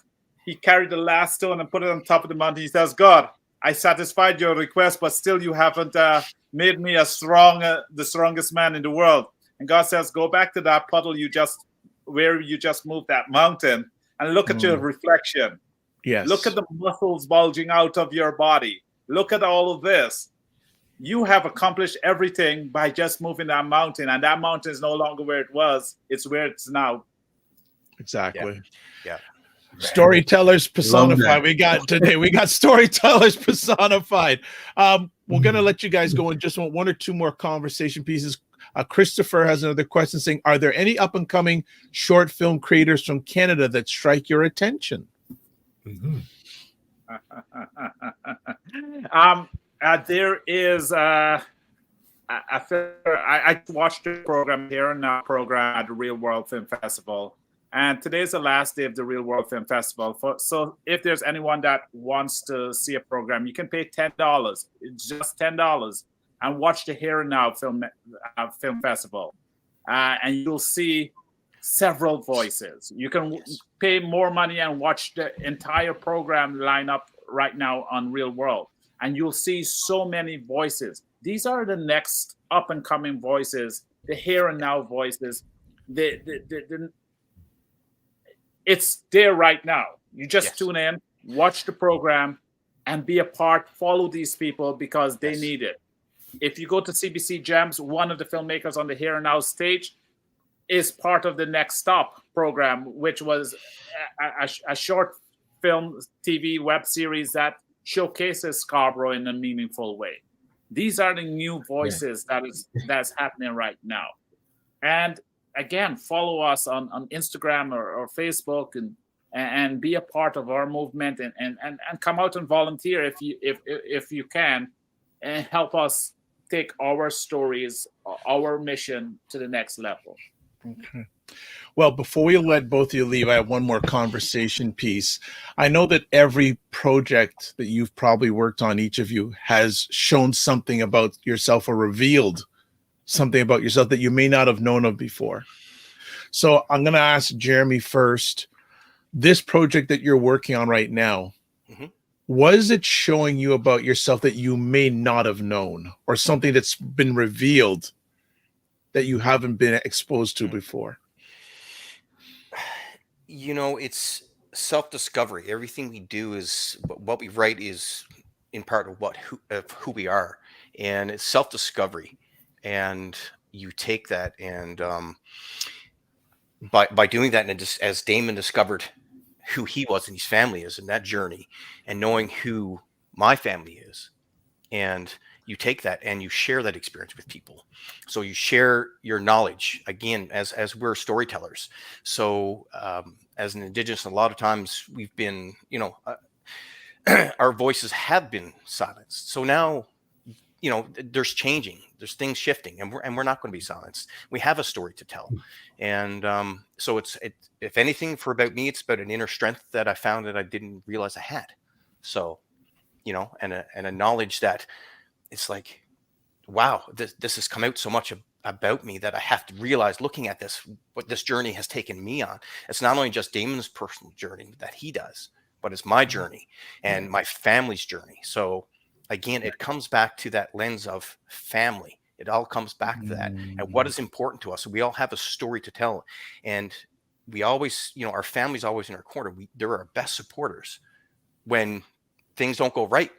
he carried the last stone and put it on top of the mountain. He says, God, I satisfied your request, but still you haven't made me the strongest man in the world. And God says, go back to that puddle where you just moved that mountain, and look at your reflection. Yes. Look at the muscles bulging out of your body. Look at all of this. You have accomplished everything by just moving that mountain, and that mountain is no longer where it was. It's where it's now. Exactly. Yeah. Storytellers personified. We got storytellers personified. We're gonna let you guys go in just one or two more conversation pieces. Christopher has another question saying, are there any up and coming short film creators from Canada that strike your attention? There is I watched the program here and now program at the Real World Film Festival, and today's the last day of the Real World Film Festival. So if there's anyone that wants to see a program, you can pay $10. It's just $10, and watch the Here and Now Film Festival, and you'll see several voices. You can pay more money and watch the entire program lineup right now on Real World, and you'll see so many voices. These are the next up and coming voices, the here and now voices. It's there right now. You just tune in, watch the program, and be a part. Follow these people because they need it. If you go to CBC Gems, one of the filmmakers on the Here and Now stage is part of the Next Stop program, which was a short film TV web series that showcases Scarborough in a meaningful way. These are the new voices that's happening right now. And again, follow us on Instagram or Facebook and be a part of our movement and come out and volunteer if you can, and help us take our stories, our mission to the next level. Okay. Well, before we let both of you leave, I have one more conversation piece. I know that every project that you've probably worked on, each of you, has shown something about yourself or revealed something about yourself that you may not have known of before. So I'm going to ask Jeremy first. This project that you're working on right now, what is it showing you about yourself that you may not have known, or something that's been revealed that you haven't been exposed to before? You know, it's self-discovery. Everything we do is what we write is in part of who we are, and it's self-discovery. And you take that, and by doing that, and just as Damon discovered who he was and his family is in that journey, and knowing who my family is, and you take that and you share that experience with people. So you share your knowledge, again, as we're storytellers. So as an Indigenous, a lot of times we've been, our voices have been silenced. So now, there's changing, there's things shifting, and we're not going to be silenced. We have a story to tell. And so it's if anything, about me, it's about an inner strength that I found that I didn't realize I had. So, and a knowledge that it's like, wow, this has come out so much about me that I have to realize, looking at this, what this journey has taken me on. It's not only just Damon's personal journey that he does, but it's my journey and my family's journey. So again, it comes back to that lens of family. It all comes back to that, and what is important to us. We all have a story to tell, and we always, our family's always in our corner. They're our best supporters. When things don't go right,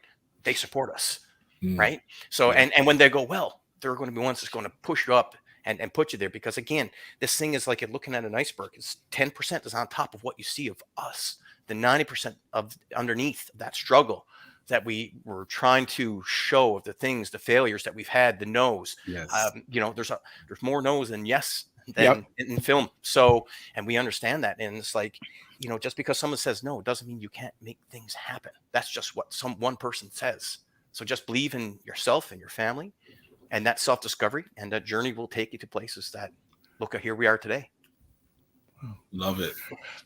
they support us. Right. So, and when they go well, they're going to be ones that's going to push you up and put you there, because again, this thing is like looking at an iceberg. It's 10% is on top of what you see of us. The 90% of underneath that struggle that we were trying to show, of the things, the failures that we've had, the no's. There's more no's than yes than in film. So, and we understand that. And it's like, just because someone says no, doesn't mean you can't make things happen. That's just what one person says. So just believe in yourself and your family, and that self-discovery, and that journey will take you to places that, look, here we are today. Love it.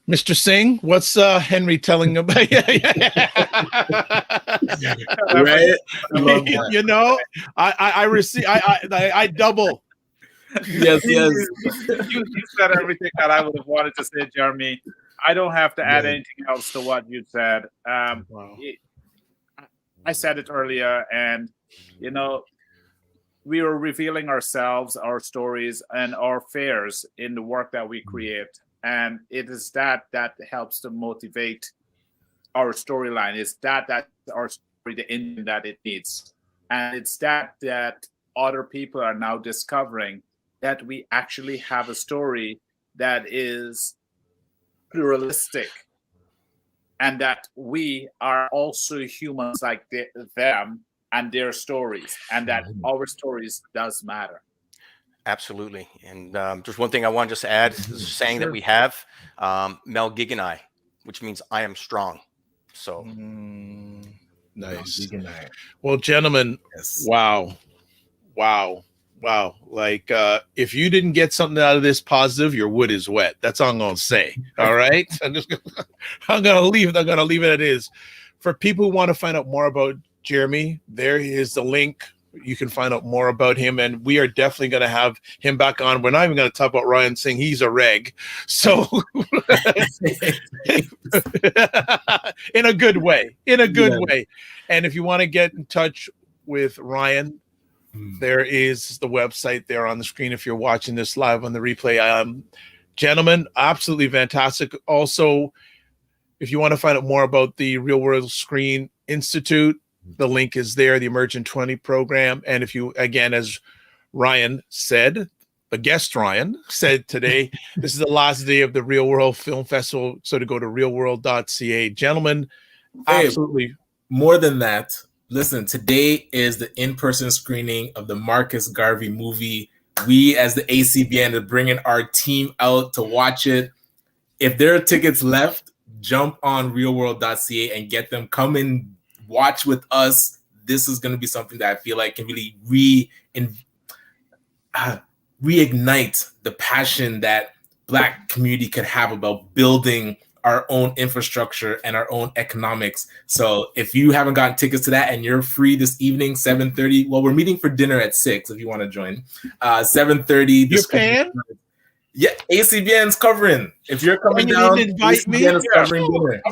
Mr. Singh, what's Henry telling about? Right? I double. Yes. You said everything that I would have wanted to say, Jeremy. I don't have to add anything else to what you said. Wow. I said it earlier, and we are revealing ourselves, our stories, and our fears in the work that we create. And it is that helps to motivate our storyline. It's that our story, the engine that it needs. And it's that other people are now discovering that we actually have a story that is pluralistic, and that we are also humans like them and their stories, and that our stories does matter. Absolutely. And just one thing I want to just add, this is a saying that we have, Mel Giganai, which means I am strong. So nice. Well, gentlemen, wow. Like if you didn't get something out of this positive, your wood is wet. That's all I'm gonna say. All right. I'm gonna leave it at is. For people who want to find out more about Jeremy, there is the link. You can find out more about him, and we are definitely going to have him back on. We're not even going to talk about Ryan Singh. He's a reg. So in a good way. And if you want to get in touch with Ryan, there is the website there on the screen if you're watching this live on the replay. Gentlemen, absolutely fantastic. Also, if you want to find out more about the Real World Screen Institute, the link is there, the Emergent 20 program. And if you, again, as Ryan said, the guest Ryan said today, this is the last day of the Real World Film Festival. So to go to realworld.ca. Gentlemen, absolutely. More than that, listen, today is the in-person screening of the Marcus Garvey movie. We, as the ACBN, are bringing our team out to watch it. If there are tickets left, jump on realworld.ca and get them. Come and watch with us. This is going to be something that I feel like can really reignite the passion that Black community could have about building our own infrastructure and our own economics. So if you haven't gotten tickets to that and you're free this evening, 7:30, well, we're meeting for dinner at 6 if you want to join. 7:30. You're paying? Yeah, ACBN's covering. If you're coming down, ACBN is covering dinner.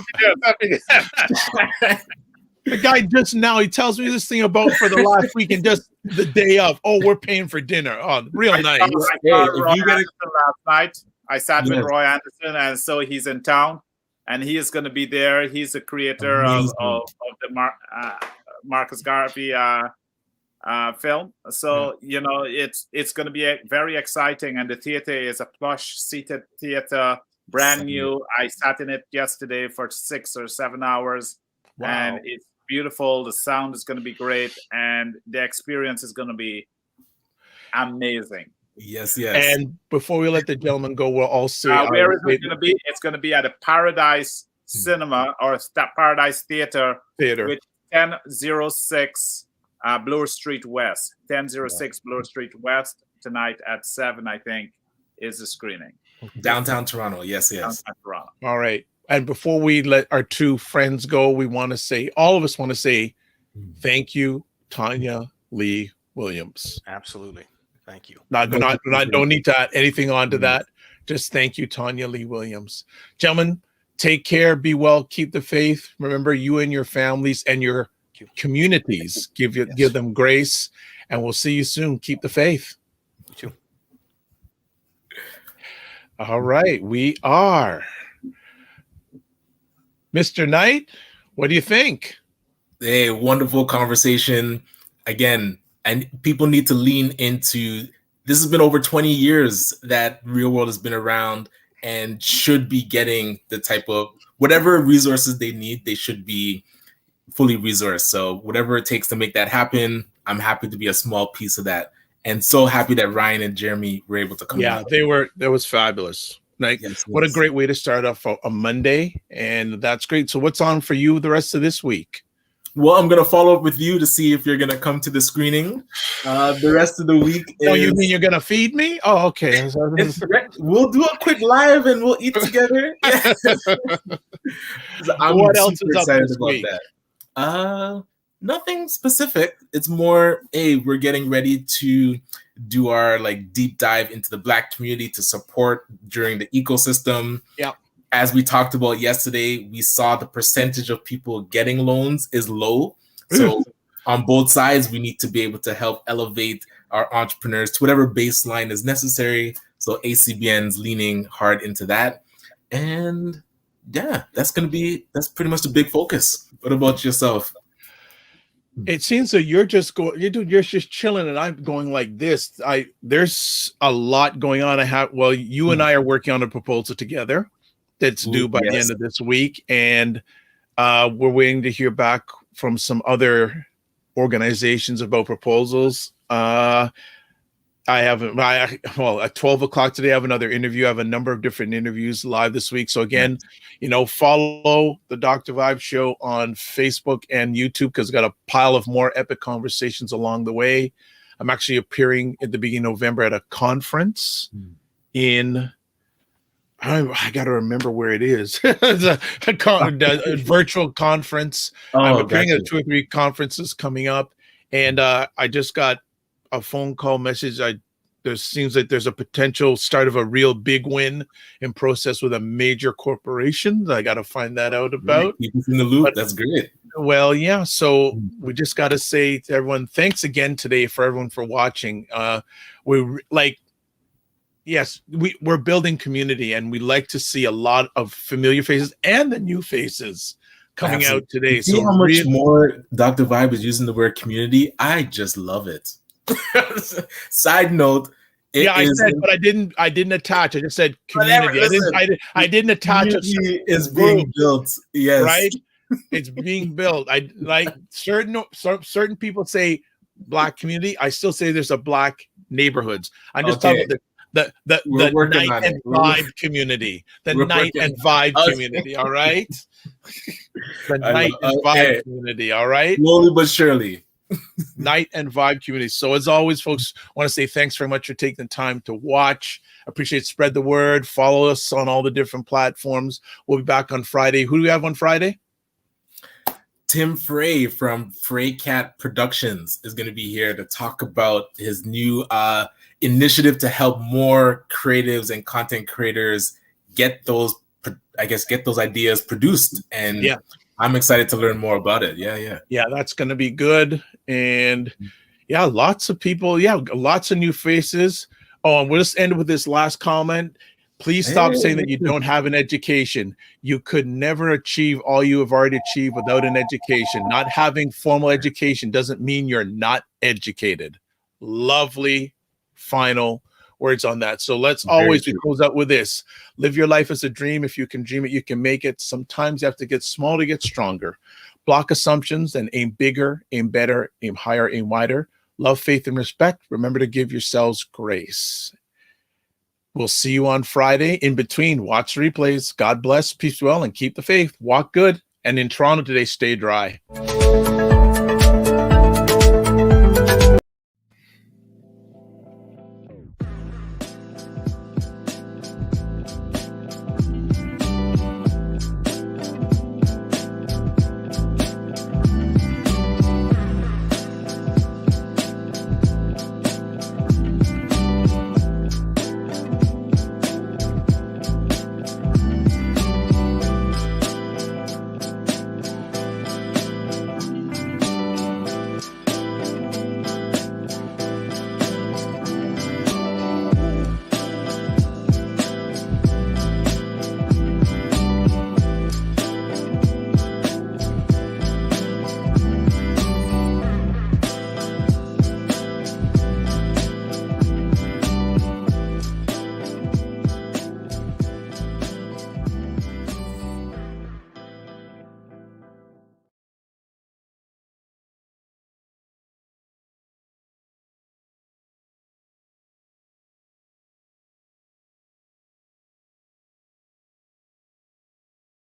The guy just now, he tells me this thing about for the last week and just the day of, oh, we're paying for dinner. Oh, real nice. I saw Roy Anderson last night. I sat with Roy Anderson, and so he's in town, and he is going to be there. He's a creator of the Marcus Garvey film. So, you know, it's going to be very exciting, and the theater is a plush-seated theater, brand new. I sat in it yesterday for 6 or 7 hours, and it's beautiful. The sound is going to be great, and the experience is going to be amazing. Yes. And before we let the gentleman go, we'll also where is it going to be? It's going to be at a Paradise Cinema or Paradise Theater, which 1006 Bloor Street West. 1006 Bloor Street West tonight at 7, I think, is the screening. Downtown Toronto. Yes. Downtown Toronto. All right. And before we let our two friends go, we want to say, all of us want to say, thank you, Tanya Lee Williams. Absolutely. Thank you. Don't need to add anything onto that. Just thank you, Tanya Lee Williams. Gentlemen, take care, be well, keep the faith. Remember, you and your families and your communities, give them grace, and we'll see you soon. Keep the faith. You too. All right, we are. Mr. Knight, what do you think? Hey, wonderful conversation. Again, and people need to lean into this. Has been over 20 years that Real World has been around and should be getting the type of whatever resources they need, they should be fully resourced. So whatever it takes to make that happen, I'm happy to be a small piece of that. And so happy that Ryan and Jeremy were able to come out. That was fabulous. Like, what a great way to start off a Monday. And that's great. So what's on for you the rest of this week? Well, I'm going to follow up with you to see if you're going to come to the screening. The rest of the week is... Oh, you mean you're going to feed me? Oh, okay. We'll do a quick live and we'll eat together. What else is up this week? That. Nothing specific. It's more, hey, we're getting ready to do our deep dive into the Black community to support during the ecosystem. Yeah. As we talked about yesterday, we saw the percentage of people getting loans is low. So on both sides, we need to be able to help elevate our entrepreneurs to whatever baseline is necessary. So ACBN's leaning hard into that. And yeah, that's pretty much the big focus. What about yourself? It seems that you're just chilling, and I'm going like this. There's a lot going on. You and I are working on a proposal together that's due by the end of this week, and we're waiting to hear back from some other organizations about proposals. At 12 o'clock today, I have another interview. I have a number of different interviews live this week. So again, follow the Dr. Vibe Show on Facebook and YouTube, because I've got a pile of more epic conversations along the way. I'm actually appearing at the beginning of November at a conference in, I got to remember where it is. It's a virtual conference. I'm appearing at 2 or 3 conferences coming up. And I just got a phone call message. There seems like there's a potential start of a real big win in process with a major corporation. I got to find that out about. Keep us in the loop. That's great. Well, yeah. So we just got to say to everyone, thanks again today for everyone for watching. We're building community, and we like to see a lot of familiar faces and the new faces coming out today. See how much more Dr. Vibe is using the word community? I just love it. Side note, I didn't attach. I just said community. I didn't attach. Community is being built. Yes, right. It's being built. I like certain people say Black community. I still say there's a Black neighborhoods. I'm just talking about the Night and Vibe community. The Night and Vibe community. All right. The Night and Vibe community. All right. Slowly but surely. Night and Vibe community. So as always, folks, I want to say thanks very much for taking the time to watch. Appreciate, spread the word. Follow us on all the different platforms. We'll be back on Friday. Who do we have on Friday? Tim Frey from Frey Cat Productions is going to be here to talk about his new initiative to help more creatives and content creators get those ideas produced. And I'm excited to learn more about it. Yeah, that's going to be good. And lots of people. Lots of new faces. Oh, and we'll just end with this last comment. Please stop saying that you don't have an education. You could never achieve all you have already achieved without an education. Not having formal education doesn't mean you're not educated. Lovely final words on that. So let's always close out with this. Live your life as a dream. If you can dream it, you can make it. Sometimes you have to get small to get stronger. Block assumptions and aim bigger, aim better, aim higher, aim wider. Love, faith, and respect. Remember to give yourselves grace. We'll see you on Friday. In between, watch replays. God bless, peace well, and keep the faith. Walk good. And in Toronto today, stay dry.